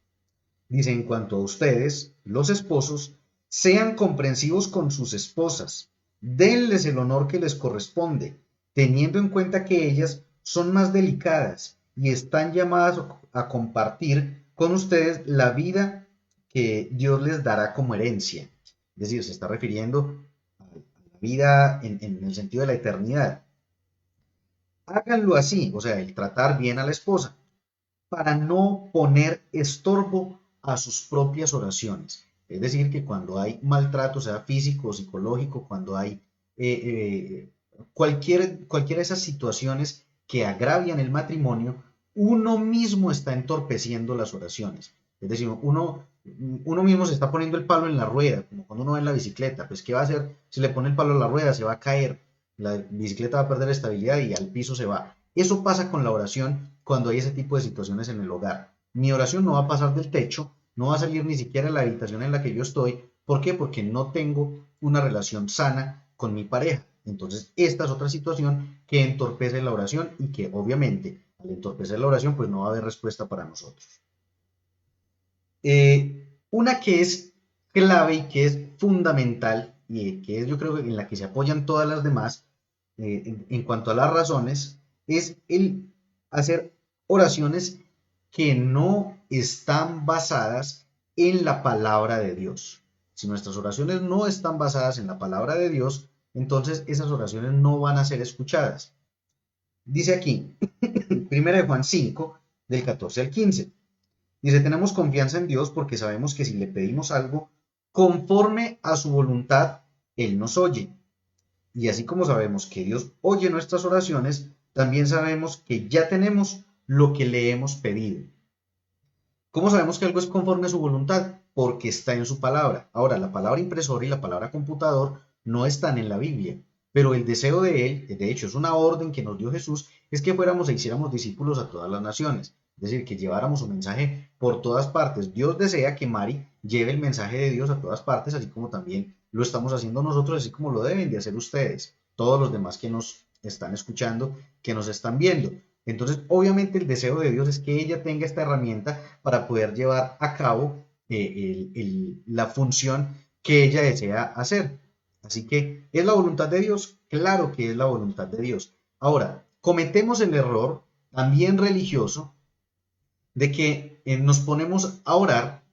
Dice, en cuanto a ustedes, los esposos, sean comprensivos con sus esposas, denles el honor que les corresponde, teniendo en cuenta que ellas son más delicadas y están llamadas a compartir con ustedes la vida que Dios les dará como herencia. Es decir, se está refiriendo a la vida en el sentido de la eternidad. Háganlo así, o sea, el tratar bien a la esposa, para no poner estorbo a sus propias oraciones. Es decir, que cuando hay maltrato, sea físico o psicológico, cuando hay cualquiera de esas situaciones que agravian el matrimonio, uno mismo está entorpeciendo las oraciones. Es decir, uno mismo se está poniendo el palo en la rueda, como cuando uno va en la bicicleta. Pues, ¿qué va a hacer? Si le pone el palo en la rueda, se va a caer, la bicicleta va a perder estabilidad y al piso se va. Eso pasa con la oración cuando hay ese tipo de situaciones en el hogar. Mi oración no va a pasar del techo, no va a salir ni siquiera de la habitación en la que yo estoy. ¿Por qué? Porque no tengo una relación sana con mi pareja. Entonces, esta es otra situación que entorpece la oración y que obviamente al entorpecer la oración, pues no va a haber respuesta para nosotros. Una que es clave y que es fundamental y que es yo creo en la que se apoyan todas las demás en cuanto a las razones es el hacer oraciones que no están basadas en la palabra de Dios. Si nuestras oraciones no están basadas en la palabra de Dios, entonces esas oraciones no van a ser escuchadas. Dice aquí, 1 Juan 5, del 14 al 15. Dice, tenemos confianza en Dios porque sabemos que si le pedimos algo conforme a su voluntad, Él nos oye. Y así como sabemos que Dios oye nuestras oraciones, también sabemos que ya tenemos lo que le hemos pedido. ¿Cómo sabemos que algo es conforme a su voluntad? Porque está en su palabra. Ahora, la palabra impresor y la palabra computador no están en la Biblia, pero el deseo de Él, de hecho es una orden que nos dio Jesús, es que fuéramos e hiciéramos discípulos a todas las naciones. Es decir, que lleváramos su mensaje por todas partes. Dios desea que Mari lleve el mensaje de Dios a todas partes, así como también lo estamos haciendo nosotros, así como lo deben de hacer ustedes, todos los demás que nos están escuchando, que nos están viendo. Entonces, obviamente el deseo de Dios es que ella tenga esta herramienta para poder llevar a cabo la función que ella desea hacer. Así que, ¿es la voluntad de Dios? Claro que es la voluntad de Dios. Ahora, cometemos el error también religioso de que nos ponemos a orar,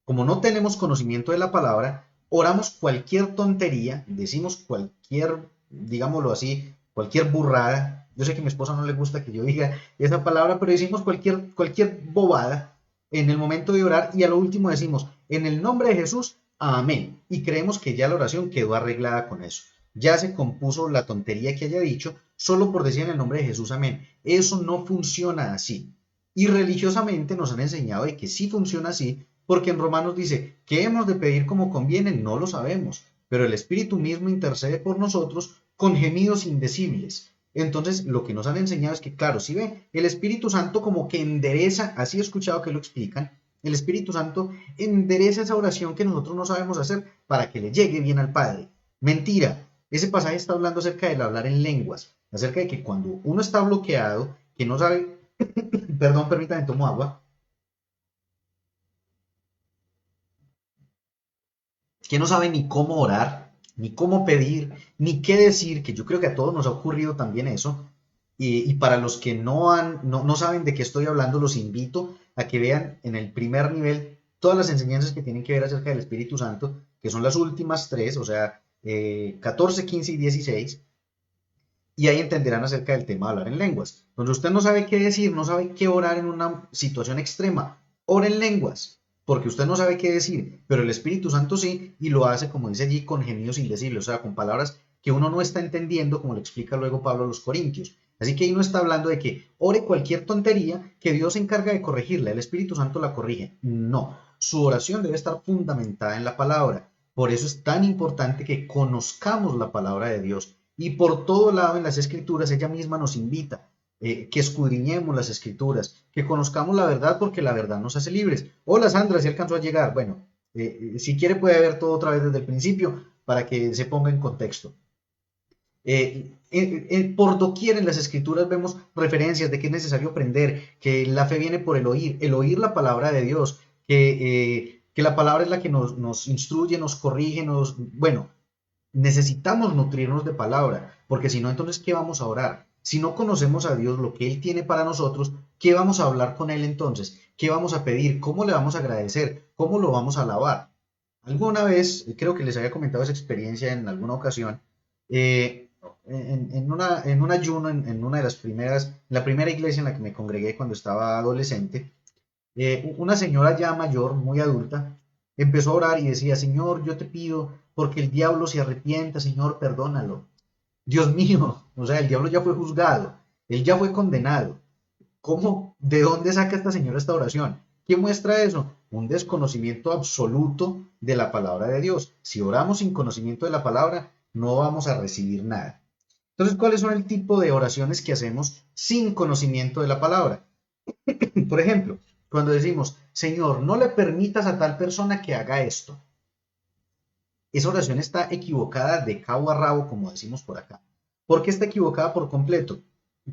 como no tenemos conocimiento de la palabra, oramos cualquier tontería, decimos cualquier, digámoslo así, cualquier burrada. Yo sé que a mi esposa no le gusta que yo diga esa palabra, pero decimos cualquier bobada en el momento de orar y a lo último decimos, en el nombre de Jesús, amén. Y creemos que ya la oración quedó arreglada con eso. Ya se compuso la tontería que haya dicho solo por decir en el nombre de Jesús, amén. Eso no funciona así. Y religiosamente nos han enseñado de que sí funciona así, porque en Romanos dice, ¿qué hemos de pedir como conviene? No lo sabemos, pero el Espíritu mismo intercede por nosotros con gemidos indecibles. Entonces, lo que nos han enseñado es que, claro, si ve, el Espíritu Santo como que endereza, así he escuchado que lo explican, el Espíritu Santo endereza esa oración que nosotros no sabemos hacer para que le llegue bien al Padre. Mentira, ese pasaje está hablando acerca del hablar en lenguas, acerca de que cuando uno está bloqueado, que no sabe, perdón, permítame, tomo agua, que no sabe ni cómo orar, ni cómo pedir, ni qué decir, que yo creo que a todos nos ha ocurrido también eso. Y para los que no saben de qué estoy hablando, los invito a que vean en el primer nivel todas las enseñanzas que tienen que ver acerca del Espíritu Santo, que son las últimas tres, o sea, 14, 15 y 16, y ahí entenderán acerca del tema de hablar en lenguas. Donde usted no sabe qué decir, no sabe qué orar en una situación extrema, ora en lenguas, porque usted no sabe qué decir, pero el Espíritu Santo sí, y lo hace, como dice allí, con gemidos indecibles, o sea, con palabras que uno no está entendiendo, como lo explica luego Pablo a los Corintios. Así que ahí no está hablando de que ore cualquier tontería, que Dios se encarga de corregirla, el Espíritu Santo la corrige. No, su oración debe estar fundamentada en la palabra. Por eso es tan importante que conozcamos la palabra de Dios. Y por todo lado en las escrituras ella misma nos invita que escudriñemos las escrituras, que conozcamos la verdad porque la verdad nos hace libres. Hola Sandra, si alcanzó a llegar. Bueno, si quiere puede ver todo otra vez desde el principio para que se ponga en contexto. Por doquier en las escrituras vemos referencias de que es necesario aprender, que la fe viene por el oír la palabra de Dios, que la palabra es la que nos instruye, nos corrige, bueno, necesitamos nutrirnos de palabra, porque si no, entonces, ¿qué vamos a orar? Si no conocemos a Dios, lo que Él tiene para nosotros, ¿qué vamos a hablar con Él entonces? ¿Qué vamos a pedir? ¿Cómo le vamos a agradecer? ¿Cómo lo vamos a alabar? Alguna vez, creo que les había comentado esa experiencia en alguna ocasión, eh, en un ayuno, en una de las primeras, la primera iglesia en la que me congregué cuando estaba adolescente, una señora ya mayor, muy adulta, empezó a orar y decía, Señor, yo te pido, porque el diablo se arrepienta, Señor, perdónalo. Dios mío, o sea, el diablo ya fue juzgado, él ya fue condenado. ¿Cómo, de dónde saca esta señora esta oración? ¿Qué muestra eso? Un desconocimiento absoluto de la palabra de Dios. Si oramos sin conocimiento de la palabra, no vamos a recibir nada. Entonces, ¿cuáles son el tipo de oraciones que hacemos sin conocimiento de la palabra? Por ejemplo, cuando decimos, Señor, no le permitas a tal persona que haga esto. Esa oración está equivocada de cabo a rabo, como decimos por acá. ¿Por qué está equivocada por completo?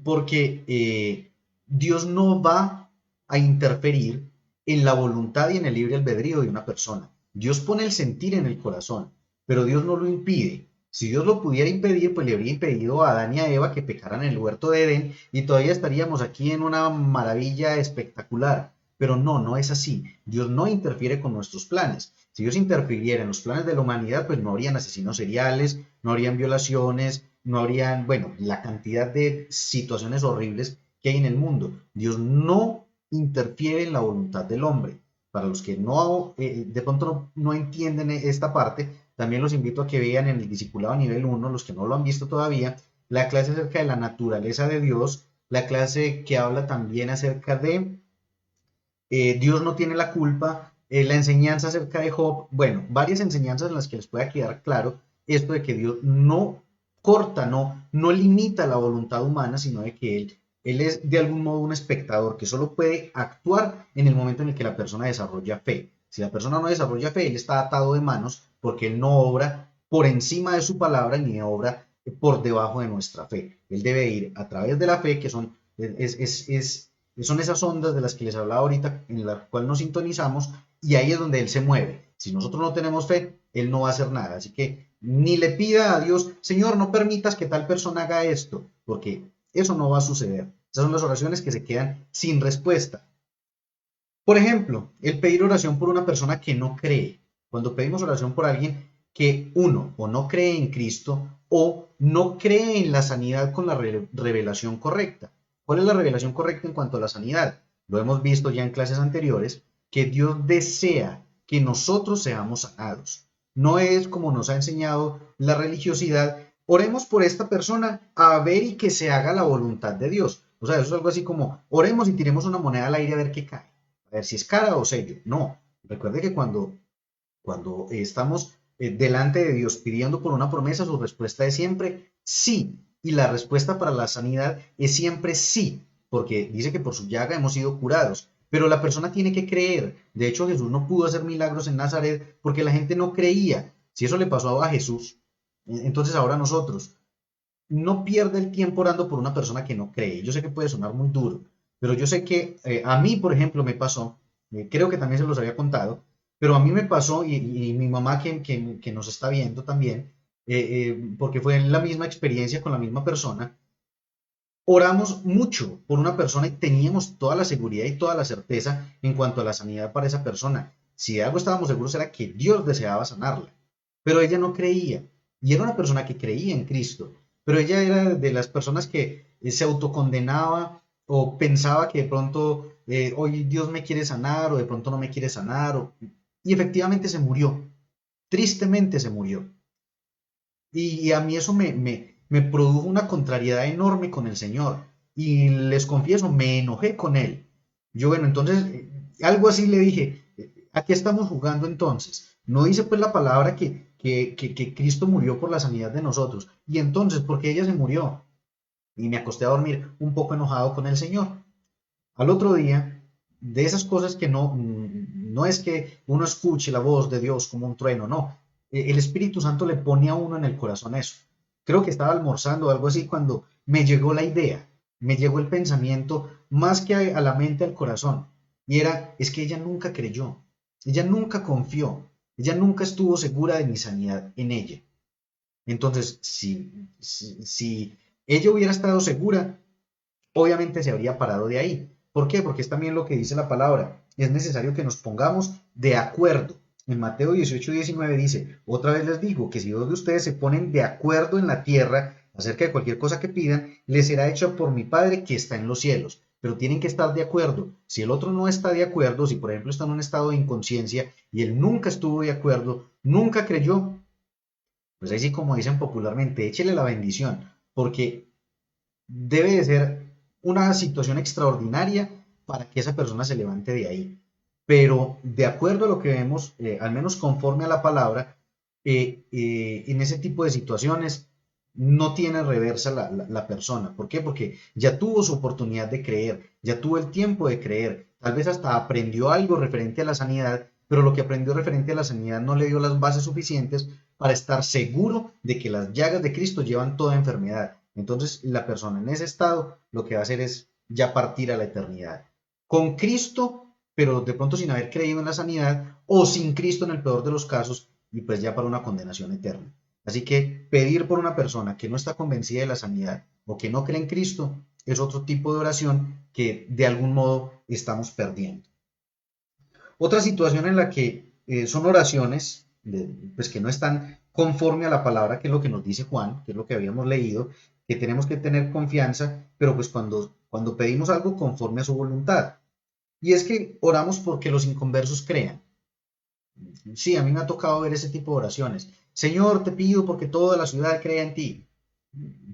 Porque Dios no va a interferir en la voluntad y en el libre albedrío de una persona. Dios pone el sentir en el corazón, pero Dios no lo impide. Si Dios lo pudiera impedir, pues le habría impedido a Adán y a Eva que pecaran en el huerto de Edén y todavía estaríamos aquí en una maravilla espectacular. Pero no, no es así. Dios no interfiere con nuestros planes. Si Dios interfiriera en los planes de la humanidad, pues no habrían asesinos seriales, no habrían violaciones, no habrían, bueno, la cantidad de situaciones horribles que hay en el mundo. Dios no interfiere en la voluntad del hombre. Para los que no, de pronto no entienden esta parte, también los invito a que vean en el discipulado nivel 1, los que no lo han visto todavía, la clase acerca de la naturaleza de Dios, la clase que habla también acerca de Dios no tiene la culpa, la enseñanza acerca de Job, bueno, varias enseñanzas en las que les pueda quedar claro esto de que Dios no corta, no limita la voluntad humana, sino de que él es de algún modo un espectador que solo puede actuar en el momento en el que la persona desarrolla fe. Si la persona no desarrolla fe, él está atado de manos porque él no obra por encima de su palabra ni obra por debajo de nuestra fe. Él debe ir a través de la fe, que son esas ondas de las que les hablaba ahorita, en la cual nos sintonizamos, y ahí es donde Él se mueve. Si nosotros no tenemos fe, Él no va a hacer nada. Así que ni le pida a Dios, Señor, no permitas que tal persona haga esto, porque eso no va a suceder. Esas son las oraciones que se quedan sin respuesta. Por ejemplo, el pedir oración por una persona que no cree. Cuando pedimos oración por alguien que uno o no cree en Cristo o no cree en la sanidad con la revelación correcta. ¿Cuál es la revelación correcta en cuanto a la sanidad? Lo hemos visto ya en clases anteriores, que Dios desea que nosotros seamos sanados. No es como nos ha enseñado la religiosidad, oremos por esta persona a ver y que se haga la voluntad de Dios. O sea, eso es algo así como, oremos y tiremos una moneda al aire a ver qué cae. A ver si es cara o sello. No. Recuerde que cuando estamos delante de Dios pidiendo por una promesa, su respuesta es siempre sí. Y la respuesta para la sanidad es siempre sí, porque dice que por su llaga hemos sido curados. Pero la persona tiene que creer. De hecho, Jesús no pudo hacer milagros en Nazaret porque la gente no creía. Si eso le pasó a Jesús, entonces ahora nosotros, no pierda el tiempo orando por una persona que no cree. Yo sé que puede sonar muy duro, pero yo sé que a mí, por ejemplo, me pasó, creo que también se los había contado, pero a mí me pasó y mi mamá que nos está viendo también, porque fue la misma experiencia con la misma persona, oramos mucho por una persona y teníamos toda la seguridad y toda la certeza en cuanto a la sanidad para esa persona. Si de algo estábamos seguros era que Dios deseaba sanarla, pero ella no creía y era una persona que creía en Cristo, pero ella era de las personas que se autocondenaba o pensaba que de pronto hoy Dios me quiere sanar o de pronto no me quiere sanar y efectivamente se murió, tristemente se murió. Y a mí eso me produjo una contrariedad enorme con el Señor. Y les confieso, me enojé con Él. Yo, bueno, entonces, algo así le dije, ¿a qué estamos jugando entonces? No dice pues la palabra que Cristo murió por la sanidad de nosotros. Y entonces, ¿por qué ella se murió? Y me acosté a dormir un poco enojado con el Señor. Al otro día, de esas cosas que no es que uno escuche la voz de Dios como un trueno, no. El Espíritu Santo le pone a uno en el corazón eso. Creo que estaba almorzando o algo así cuando me llegó la idea, me llegó el pensamiento más que a la mente, al corazón. Y era, es que ella nunca creyó, ella nunca confió, ella nunca estuvo segura de mi sanidad en ella. Entonces, si ella hubiera estado segura, obviamente se habría parado de ahí. ¿Por qué? Porque es también lo que dice la palabra. Es necesario que nos pongamos de acuerdo. En Mateo 18:19 dice, otra vez les digo que si dos de ustedes se ponen de acuerdo en la tierra acerca de cualquier cosa que pidan, les será hecho por mi Padre que está en los cielos. Pero tienen que estar de acuerdo. Si el otro no está de acuerdo, si por ejemplo está en un estado de inconsciencia y él nunca estuvo de acuerdo, nunca creyó, pues ahí sí como dicen popularmente, échele la bendición, porque debe de ser una situación extraordinaria para que esa persona se levante de ahí. Pero de acuerdo a lo que vemos, al menos conforme a la palabra, en ese tipo de situaciones no tiene reversa la persona. ¿Por qué? Porque ya tuvo su oportunidad de creer, ya tuvo el tiempo de creer, tal vez hasta aprendió algo referente a la sanidad, pero lo que aprendió referente a la sanidad no le dio las bases suficientes para estar seguro de que las llagas de Cristo llevan toda enfermedad. Entonces la persona en ese estado lo que va a hacer es ya partir a la eternidad. Con Cristo, pero de pronto sin haber creído en la sanidad, o sin Cristo en el peor de los casos, y pues ya para una condenación eterna. Así que pedir por una persona que no está convencida de la sanidad o que no cree en Cristo es otro tipo de oración que de algún modo estamos perdiendo. Otra situación en la que son oraciones pues que no están conforme a la palabra, que es lo que nos dice Juan, que es lo que habíamos leído, que tenemos que tener confianza, pero pues cuando pedimos algo conforme a su voluntad. Y es que oramos porque los inconversos crean. Sí, a mí me ha tocado ver ese tipo de oraciones. Señor, te pido porque toda la ciudad crea en ti.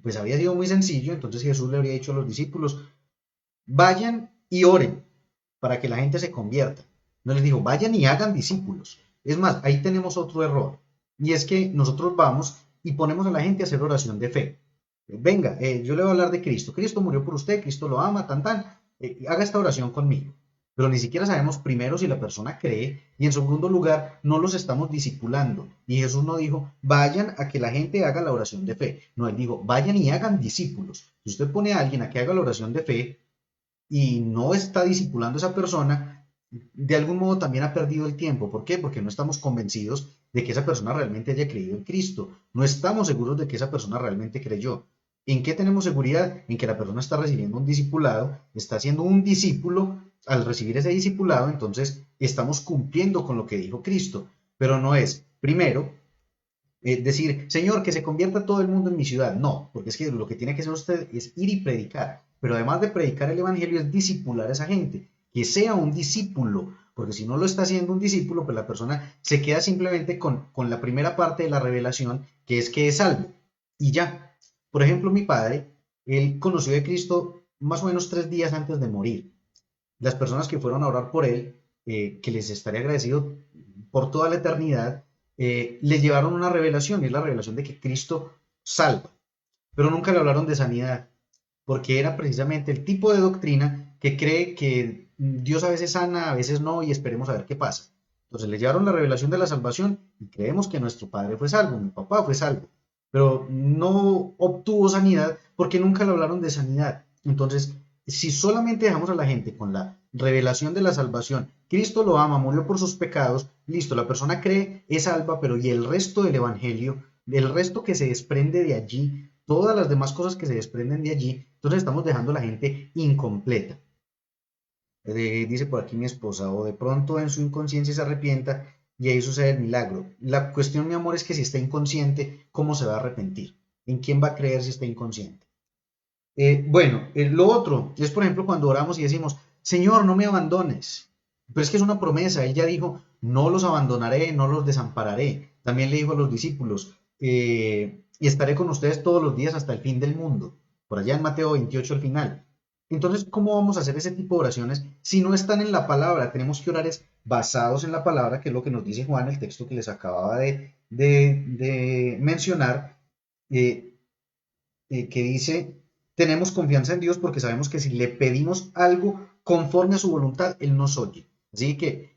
Pues había sido muy sencillo, entonces Jesús le habría dicho a los discípulos, vayan y oren para que la gente se convierta. No les dijo, vayan y hagan discípulos. Es más, ahí tenemos otro error. Y es que nosotros vamos y ponemos a la gente a hacer oración de fe. Venga, yo le voy a hablar de Cristo. Cristo murió por usted, Cristo lo ama, tan, tan. Haga esta oración conmigo. Pero ni siquiera sabemos primero si la persona cree y en segundo lugar no los estamos discipulando. Y Jesús no dijo, vayan a que la gente haga la oración de fe. No, él dijo, vayan y hagan discípulos. Si usted pone a alguien a que haga la oración de fe, y no está discipulando a esa persona, de algún modo también ha perdido el tiempo. ¿Por qué? Porque no estamos convencidos de que esa persona realmente haya creído en Cristo. No estamos seguros de que esa persona realmente creyó. ¿En qué tenemos seguridad? En que la persona está recibiendo un discipulado, está siendo un discípulo. Al recibir ese discipulado, entonces estamos cumpliendo con lo que dijo Cristo. Pero no es, primero, decir, Señor, que se convierta todo el mundo en mi ciudad. No, porque es que lo que tiene que hacer usted es ir y predicar. Pero además de predicar el Evangelio es discipular a esa gente, que sea un discípulo, porque si no lo está haciendo un discípulo, pues la persona se queda simplemente con la primera parte de la revelación, que es salvo. Y ya. Por ejemplo, mi padre, él conoció de Cristo más o menos 3 días antes de morir. Las personas que fueron a orar por él, que les estaré agradecido por toda la eternidad, le llevaron una revelación, y es la revelación de que Cristo salva, pero nunca le hablaron de sanidad, porque era precisamente el tipo de doctrina que cree que Dios a veces sana, a veces no, y esperemos a ver qué pasa. Entonces le llevaron la revelación de la salvación y creemos que nuestro padre fue salvo, mi papá fue salvo, pero no obtuvo sanidad porque nunca le hablaron de sanidad. Entonces, si solamente dejamos a la gente con la revelación de la salvación, Cristo lo ama, murió por sus pecados, listo, la persona cree, es salva, pero y el resto del evangelio, el resto que se desprende de allí, todas las demás cosas que se desprenden de allí, entonces estamos dejando a la gente incompleta. Dice por aquí mi esposa, o de pronto en su inconsciencia se arrepienta y ahí sucede el milagro. La cuestión, mi amor, es que si está inconsciente, ¿cómo se va a arrepentir? ¿En quién va a creer si está inconsciente? Lo otro es, por ejemplo, cuando oramos y decimos, Señor, no me abandones. Pero es que es una promesa. Ella dijo, no los abandonaré, no los desampararé. También le dijo a los discípulos, y estaré con ustedes todos los días hasta el fin del mundo. Por allá en Mateo 28 al final. Entonces, ¿cómo vamos a hacer ese tipo de oraciones si no están en la palabra? Tenemos que orar basados en la palabra, que es lo que nos dice Juan, el texto que les acababa de mencionar, eh, que dice, tenemos confianza en Dios porque sabemos que si le pedimos algo conforme a su voluntad, Él nos oye. Así que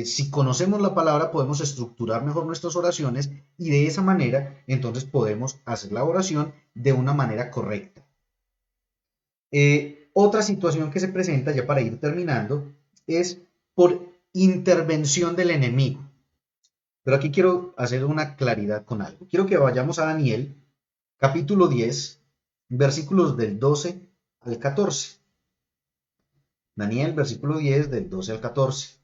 si conocemos la palabra, podemos estructurar mejor nuestras oraciones y de esa manera, entonces podemos hacer la oración de una manera correcta. Otra situación que se presenta, ya para ir terminando, es por intervención del enemigo. Pero aquí quiero hacer una claridad con algo. Quiero que vayamos a Daniel, capítulo 10, versículos del 12 al 14. Daniel, versículo 10, del 12 al 14.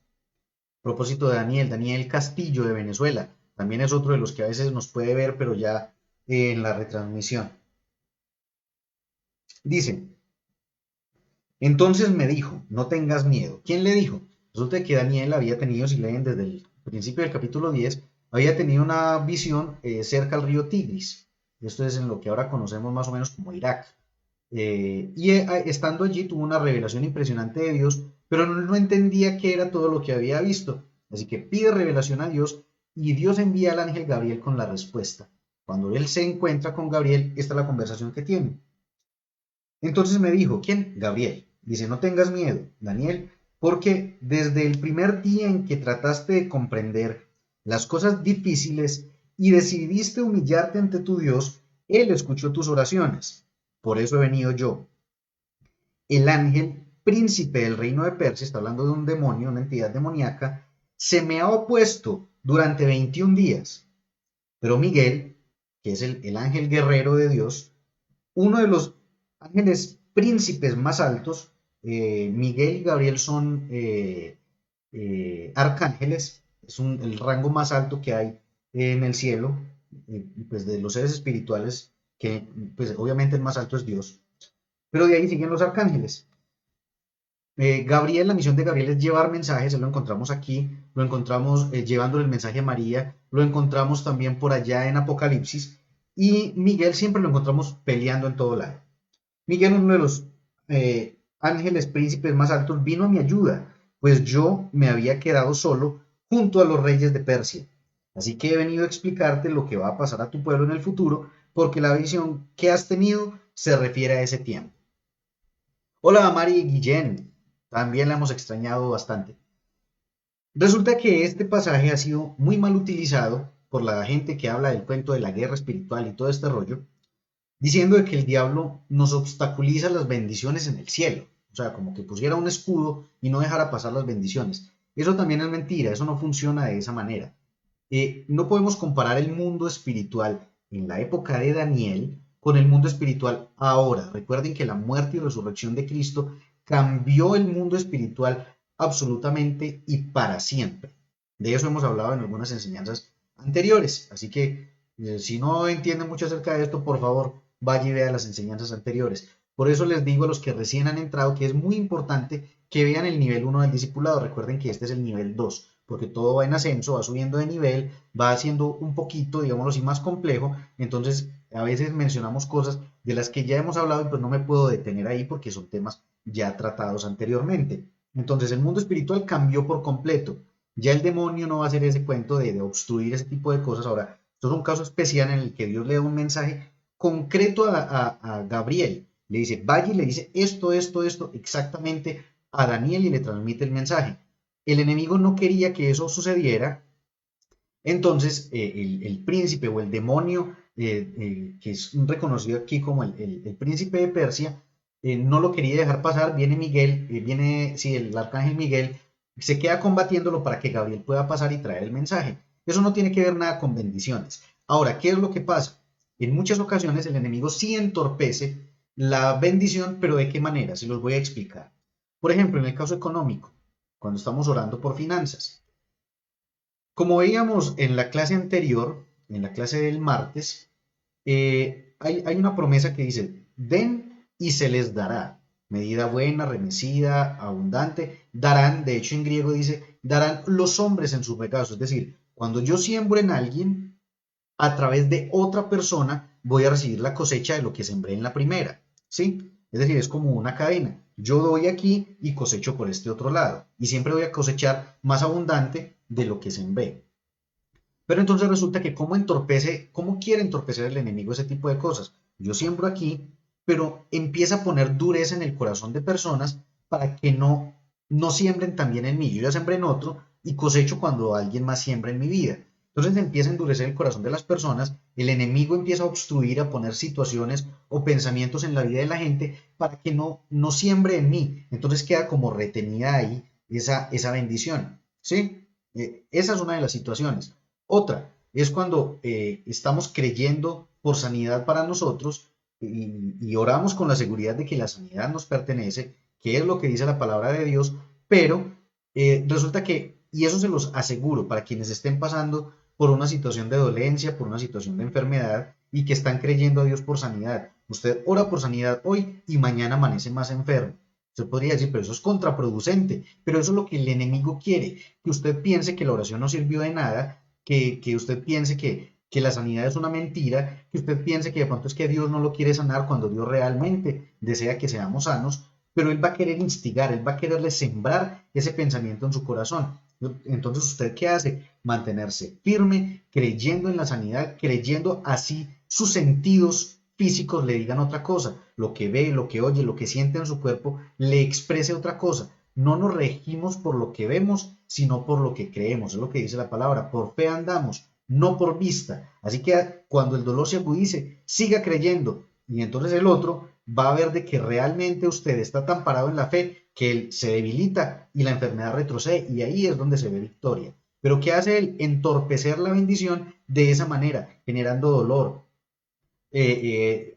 Propósito de Daniel, Daniel Castillo de Venezuela. También es otro de los que a veces nos puede ver, pero ya en la retransmisión. Dice, entonces me dijo, no tengas miedo. ¿Quién le dijo? Resulta que Daniel había tenido, si leen desde el principio del capítulo 10, había tenido una visión cerca al río Tigris. Esto es en lo que ahora conocemos más o menos como Irak. Estando allí tuvo una revelación impresionante de Dios, pero no entendía qué era todo lo que había visto. Así que pide revelación a Dios y Dios envía al ángel Gabriel con la respuesta. Cuando él se encuentra con Gabriel, esta es la conversación que tiene. Entonces me dijo, ¿quién? Gabriel. Dice, no tengas miedo, Daniel, porque desde el primer día en que trataste de comprender las cosas difíciles y decidiste humillarte ante tu Dios, Él escuchó tus oraciones. Por eso he venido yo. El ángel, príncipe del reino de Persia, está hablando de un demonio, una entidad demoníaca, se me ha opuesto durante 21 días. Pero Miguel, que es el ángel guerrero de Dios, uno de los ángeles príncipes más altos, Miguel y Gabriel son arcángeles, es el rango más alto que hay en el cielo, pues de los seres espirituales, que pues obviamente el más alto es Dios, pero de ahí siguen los arcángeles. Gabriel, la misión de Gabriel es llevar mensajes, lo encontramos aquí, lo encontramos llevándole el mensaje a María, lo encontramos también por allá en Apocalipsis, y Miguel siempre lo encontramos peleando en todo lado. Miguel, uno de los ángeles príncipes más altos, vino a mi ayuda, pues yo me había quedado solo junto a los reyes de Persia. Así que he venido a explicarte lo que va a pasar a tu pueblo en el futuro, porque la visión que has tenido se refiere a ese tiempo. Hola, Mari Guillén. También la hemos extrañado bastante. Resulta que este pasaje ha sido muy mal utilizado por la gente que habla del cuento de la guerra espiritual y todo este rollo, diciendo de que el diablo nos obstaculiza las bendiciones en el cielo. O sea, como que pusiera un escudo y no dejara pasar las bendiciones. Eso también es mentira, eso no funciona de esa manera. No podemos comparar el mundo espiritual en la época de Daniel con el mundo espiritual ahora. Recuerden que la muerte y resurrección de Cristo cambió el mundo espiritual absolutamente y para siempre. De eso hemos hablado en algunas enseñanzas anteriores. Así que si no entienden mucho acerca de esto, por favor, vaya y vea las enseñanzas anteriores. Por eso les digo a los que recién han entrado que es muy importante que vean el nivel 1 del discipulado. Recuerden que este es el nivel 2, porque todo va en ascenso, va subiendo de nivel, va haciendo un poquito, digámoslo así, más complejo. Entonces, a veces mencionamos cosas de las que ya hemos hablado y pues no me puedo detener ahí porque son temas ya tratados anteriormente. Entonces, el mundo espiritual cambió por completo. Ya el demonio no va a hacer ese cuento de obstruir ese tipo de cosas. Ahora, esto es un caso especial en el que Dios le da un mensaje concreto a Gabriel. Le dice, vaya y le dice esto, exactamente a Daniel y le transmite el mensaje. El enemigo no quería que eso sucediera, entonces el príncipe o el demonio, que es reconocido aquí como el príncipe de Persia, no lo quería dejar pasar, viene Miguel, sí, el arcángel Miguel, se queda combatiéndolo para que Gabriel pueda pasar y traer el mensaje. Eso no tiene que ver nada con bendiciones. Ahora, ¿qué es lo que pasa? En muchas ocasiones el enemigo sí entorpece la bendición, pero ¿de qué manera? Se los voy a explicar. Por ejemplo, en el caso económico, cuando estamos orando por finanzas. Como veíamos en la clase anterior, en la clase del martes, hay una promesa que dice, den y se les dará. Medida buena, remecida, abundante, darán, de hecho en griego dice, darán los hombres en sus regalos. Es decir, cuando yo siembro en alguien, a través de otra persona voy a recibir la cosecha de lo que sembré en la primera. ¿Sí? Es decir, es como una cadena. Yo doy aquí y cosecho por este otro lado. Y siempre voy a cosechar más abundante de lo que sembré. Pero entonces resulta que cómo quiere entorpecer el enemigo ese tipo de cosas. Yo siembro aquí, pero empieza a poner dureza en el corazón de personas para que no siembren también en mí. Yo ya sembré en otro y cosecho cuando alguien más siembra en mi vida. Entonces empieza a endurecer el corazón de las personas, el enemigo empieza a obstruir, a poner situaciones o pensamientos en la vida de la gente para que no siembre en mí. Entonces queda como retenida ahí esa bendición. ¿Sí? Esa es una de las situaciones. Otra es cuando estamos creyendo por sanidad para nosotros, y oramos con la seguridad de que la sanidad nos pertenece, que es lo que dice la palabra de Dios, pero resulta que, y eso se los aseguro, para quienes estén pasando por una situación de dolencia, por una situación de enfermedad y que están creyendo a Dios por sanidad. Usted ora por sanidad hoy y mañana amanece más enfermo. Usted podría decir, pero eso es contraproducente, pero eso es lo que el enemigo quiere, que usted piense que la oración no sirvió de nada, que usted piense que la sanidad es una mentira, que usted piense que de pronto es que Dios no lo quiere sanar cuando Dios realmente desea que seamos sanos, pero Él va a querer instigar, Él va a quererle sembrar ese pensamiento en su corazón. Entonces, ¿usted qué hace? Mantenerse firme, creyendo en la sanidad, creyendo así sus sentidos físicos le digan otra cosa, lo que ve, lo que oye, lo que siente en su cuerpo, le exprese otra cosa. No nos regimos por lo que vemos, sino por lo que creemos, es lo que dice la palabra, por fe andamos, no por vista. Así que cuando el dolor se agudice, siga creyendo, y entonces el otro va a ver de que realmente usted está tan parado en la fe que él se debilita y la enfermedad retrocede, y ahí es donde se ve victoria. Pero ¿qué hace él? Entorpecer la bendición de esa manera, generando dolor,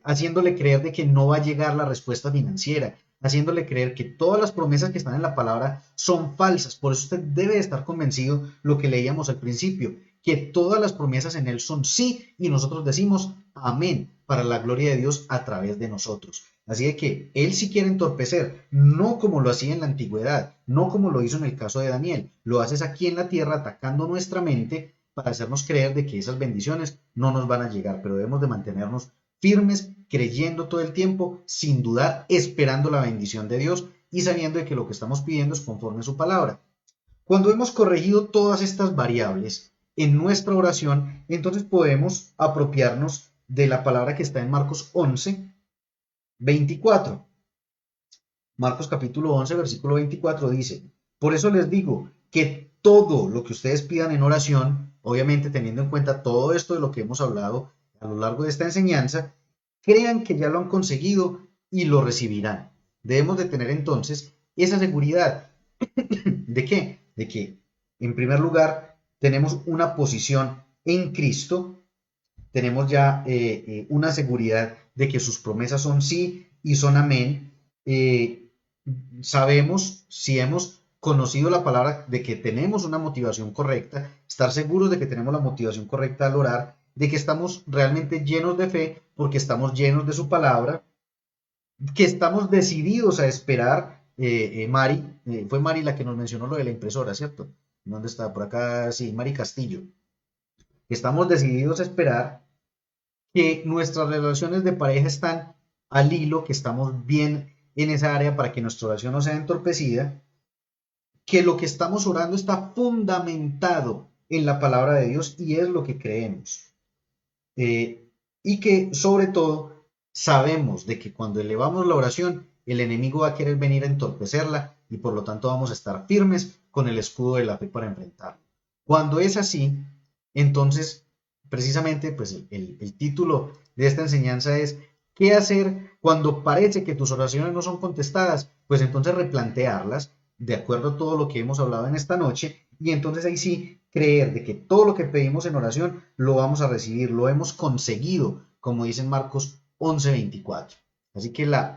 haciéndole creer de que no va a llegar la respuesta financiera, haciéndole creer que todas las promesas que están en la palabra son falsas. Por eso usted debe estar convencido lo que leíamos al principio, que todas las promesas en él son sí y nosotros decimos amén para la gloria de Dios a través de nosotros. Así de que él sí quiere entorpecer, no como lo hacía en la antigüedad, no como lo hizo en el caso de Daniel, lo haces aquí en la tierra atacando nuestra mente para hacernos creer de que esas bendiciones no nos van a llegar, pero debemos de mantenernos firmes, creyendo todo el tiempo, sin dudar, esperando la bendición de Dios y sabiendo de que lo que estamos pidiendo es conforme a su palabra. Cuando hemos corregido todas estas variables en nuestra oración, entonces podemos apropiarnos de la palabra que está en Marcos 11, 24. Marcos capítulo 11, versículo 24 dice, por eso les digo que todo lo que ustedes pidan en oración, obviamente teniendo en cuenta todo esto de lo que hemos hablado a lo largo de esta enseñanza, crean que ya lo han conseguido y lo recibirán. Debemos de tener entonces esa seguridad. ¿De qué? De que, en primer lugar, tenemos una posición en Cristo, tenemos ya una seguridad de que sus promesas son sí y son amén. Sabemos, si hemos conocido la palabra, de que tenemos una motivación correcta, estar seguros de que tenemos la motivación correcta al orar, de que estamos realmente llenos de fe porque estamos llenos de su palabra, que estamos decididos a esperar. Mari, fue Mari la que nos mencionó lo de la impresora, ¿cierto? ¿Dónde está? Por acá, sí, Mari Castillo. Estamos decididos a esperar que nuestras relaciones de pareja están al hilo, que estamos bien en esa área para que nuestra oración no sea entorpecida, que lo que estamos orando está fundamentado en la palabra de Dios y es lo que creemos. Y que sobre todo sabemos de que cuando elevamos la oración, el enemigo va a querer venir a entorpecerla y por lo tanto vamos a estar firmes con el escudo de la fe para enfrentarlo. Cuando es así, entonces precisamente pues el título de esta enseñanza es ¿qué hacer cuando parece que tus oraciones no son contestadas? Pues entonces replantearlas de acuerdo a todo lo que hemos hablado en esta noche y entonces ahí sí creer de que todo lo que pedimos en oración lo vamos a recibir, lo hemos conseguido, como dice en Marcos 11:24. Así que la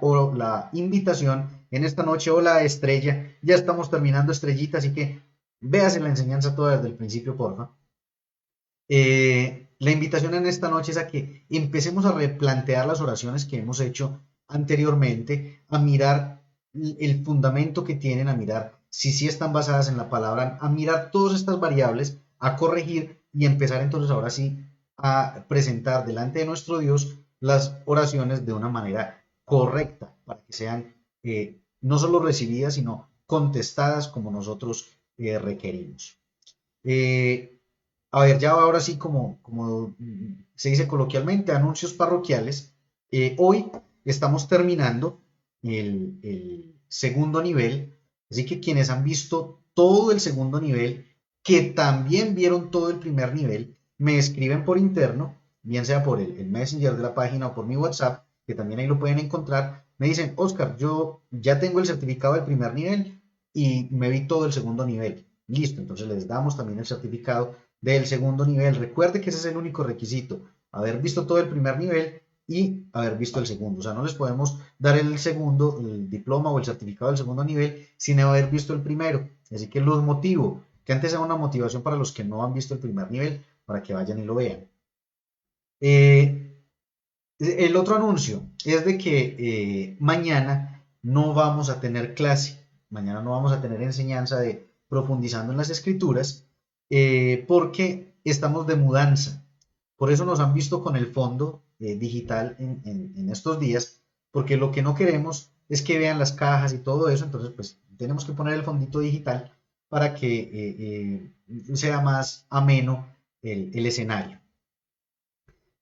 invitación en esta noche o la estrella, ya estamos terminando estrellita, así que véase la enseñanza toda desde el principio, porfa. La invitación en esta noche es a que empecemos a replantear las oraciones que hemos hecho anteriormente, a mirar el fundamento que tienen, a mirar si sí están basadas en la palabra, a mirar todas estas variables, a corregir y empezar entonces ahora sí a presentar delante de nuestro Dios las oraciones de una manera correcta para que sean no solo recibidas, sino contestadas como nosotros requerimos. A ver, ya ahora sí, como se dice coloquialmente, anuncios parroquiales. Hoy estamos terminando el segundo nivel, así que quienes han visto todo el segundo nivel, que también vieron todo el primer nivel, me escriben por interno, bien sea por el Messenger de la página o por mi WhatsApp, que también ahí lo pueden encontrar. Me dicen, Oscar, yo ya tengo el certificado del primer nivel y me vi todo el segundo nivel. Listo, entonces les damos también el certificado del segundo nivel. Recuerde que ese es el único requisito, haber visto todo el primer nivel y haber visto el segundo. O sea, no les podemos dar el segundo, el diploma o el certificado del segundo nivel sin haber visto el primero. Así que los motivo, que antes sea una motivación para los que no han visto el primer nivel, para que vayan y lo vean. El otro anuncio es de que mañana no vamos a tener clase, mañana no vamos a tener enseñanza de profundizando en las escrituras, porque estamos de mudanza. Por eso nos han visto con el fondo digital en estos días, porque lo que no queremos es que vean las cajas y todo eso, entonces pues tenemos que poner el fondito digital para que sea más ameno el escenario.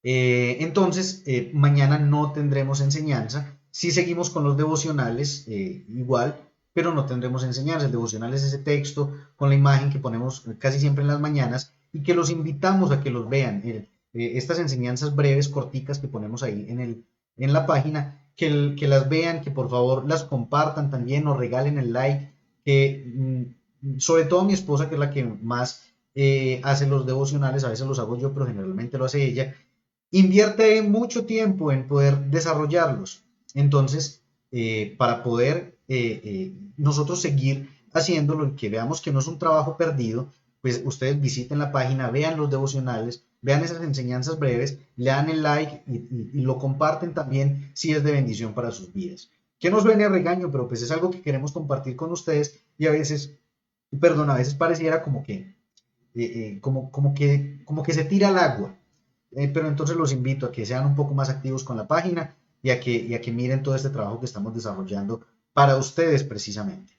Entonces, mañana no tendremos enseñanza. Sí seguimos con los devocionales, igual, pero no tendremos enseñanza. El devocional es ese texto con la imagen que ponemos casi siempre en las mañanas y que los invitamos a que los vean. Estas enseñanzas breves, corticas que ponemos ahí en la página, que las vean, que por favor las compartan también, nos regalen el like, que sobre todo mi esposa, que es la que más hace los devocionales, a veces los hago yo, pero generalmente lo hace ella, invierte mucho tiempo en poder desarrollarlos. Entonces, para poder nosotros seguir haciéndolo y que veamos que no es un trabajo perdido, pues ustedes visiten la página, vean los devocionales, vean esas enseñanzas breves, le dan el like y lo comparten también si es de bendición para sus vidas. Que nos suene a regaño, pero pues es algo que queremos compartir con ustedes y a veces, perdón, a veces pareciera como que se tira al agua. Pero entonces los invito a que sean un poco más activos con la página y a que miren todo este trabajo que estamos desarrollando para ustedes precisamente.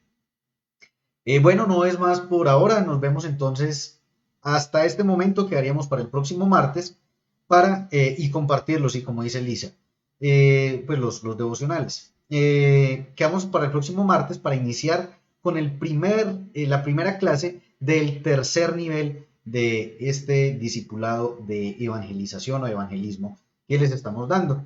Bueno, no es más por ahora. Nos vemos entonces hasta este momento. Quedaríamos para el próximo martes para y compartirlos. Y como dice Lisa, pues los devocionales. Quedamos para el próximo martes para iniciar con la primera clase del tercer nivel de este discipulado de evangelización o evangelismo que les estamos dando.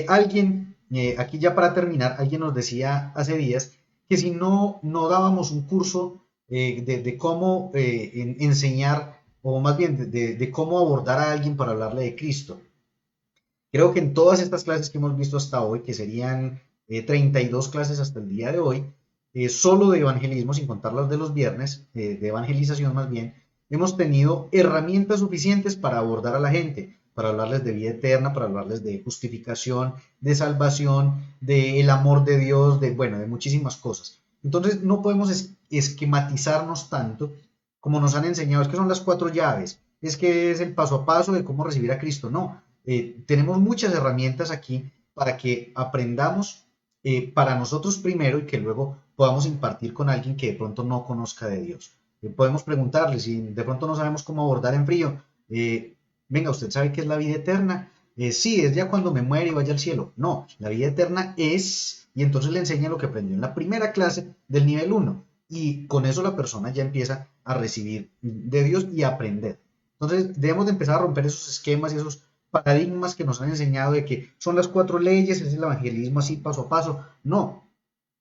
Aquí ya para terminar, alguien nos decía hace días que si no dábamos un curso de cómo enseñar, o más bien de cómo abordar a alguien para hablarle de Cristo. Creo que en todas estas clases que hemos visto hasta hoy, que serían 32 clases hasta el día de hoy, solo de evangelismo, sin contar las de los viernes, de evangelización más bien, hemos tenido herramientas suficientes para abordar a la gente, para hablarles de vida eterna, para hablarles de justificación, de salvación, del amor de Dios, bueno, de muchísimas cosas. Entonces no podemos esquematizarnos tanto como nos han enseñado, es que son las 4 llaves, es que es el paso a paso de cómo recibir a Cristo. No, tenemos muchas herramientas aquí para que aprendamos para nosotros primero y que luego podamos impartir con alguien que de pronto no conozca de Dios. Podemos preguntarle si de pronto no sabemos cómo abordar en frío. Venga, ¿usted sabe qué es la vida eterna? Sí, es ya cuando me muere y vaya al cielo. No, la vida eterna es, y entonces le enseña lo que aprendió en la primera clase del nivel 1. Y con eso la persona ya empieza a recibir de Dios y a aprender. Entonces debemos de empezar a romper esos esquemas y esos paradigmas que nos han enseñado de que son las 4 leyes, es el evangelismo así paso a paso. No,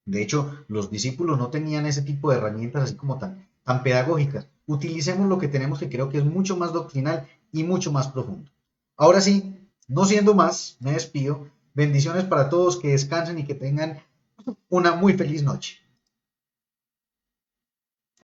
de hecho, los discípulos no tenían ese tipo de herramientas así como tan pedagógicas. Utilicemos lo que tenemos, que creo que es mucho más doctrinal y mucho más profundo. Ahora sí, no siendo más, me despido. Bendiciones para todos, que descansen y que tengan una muy feliz noche.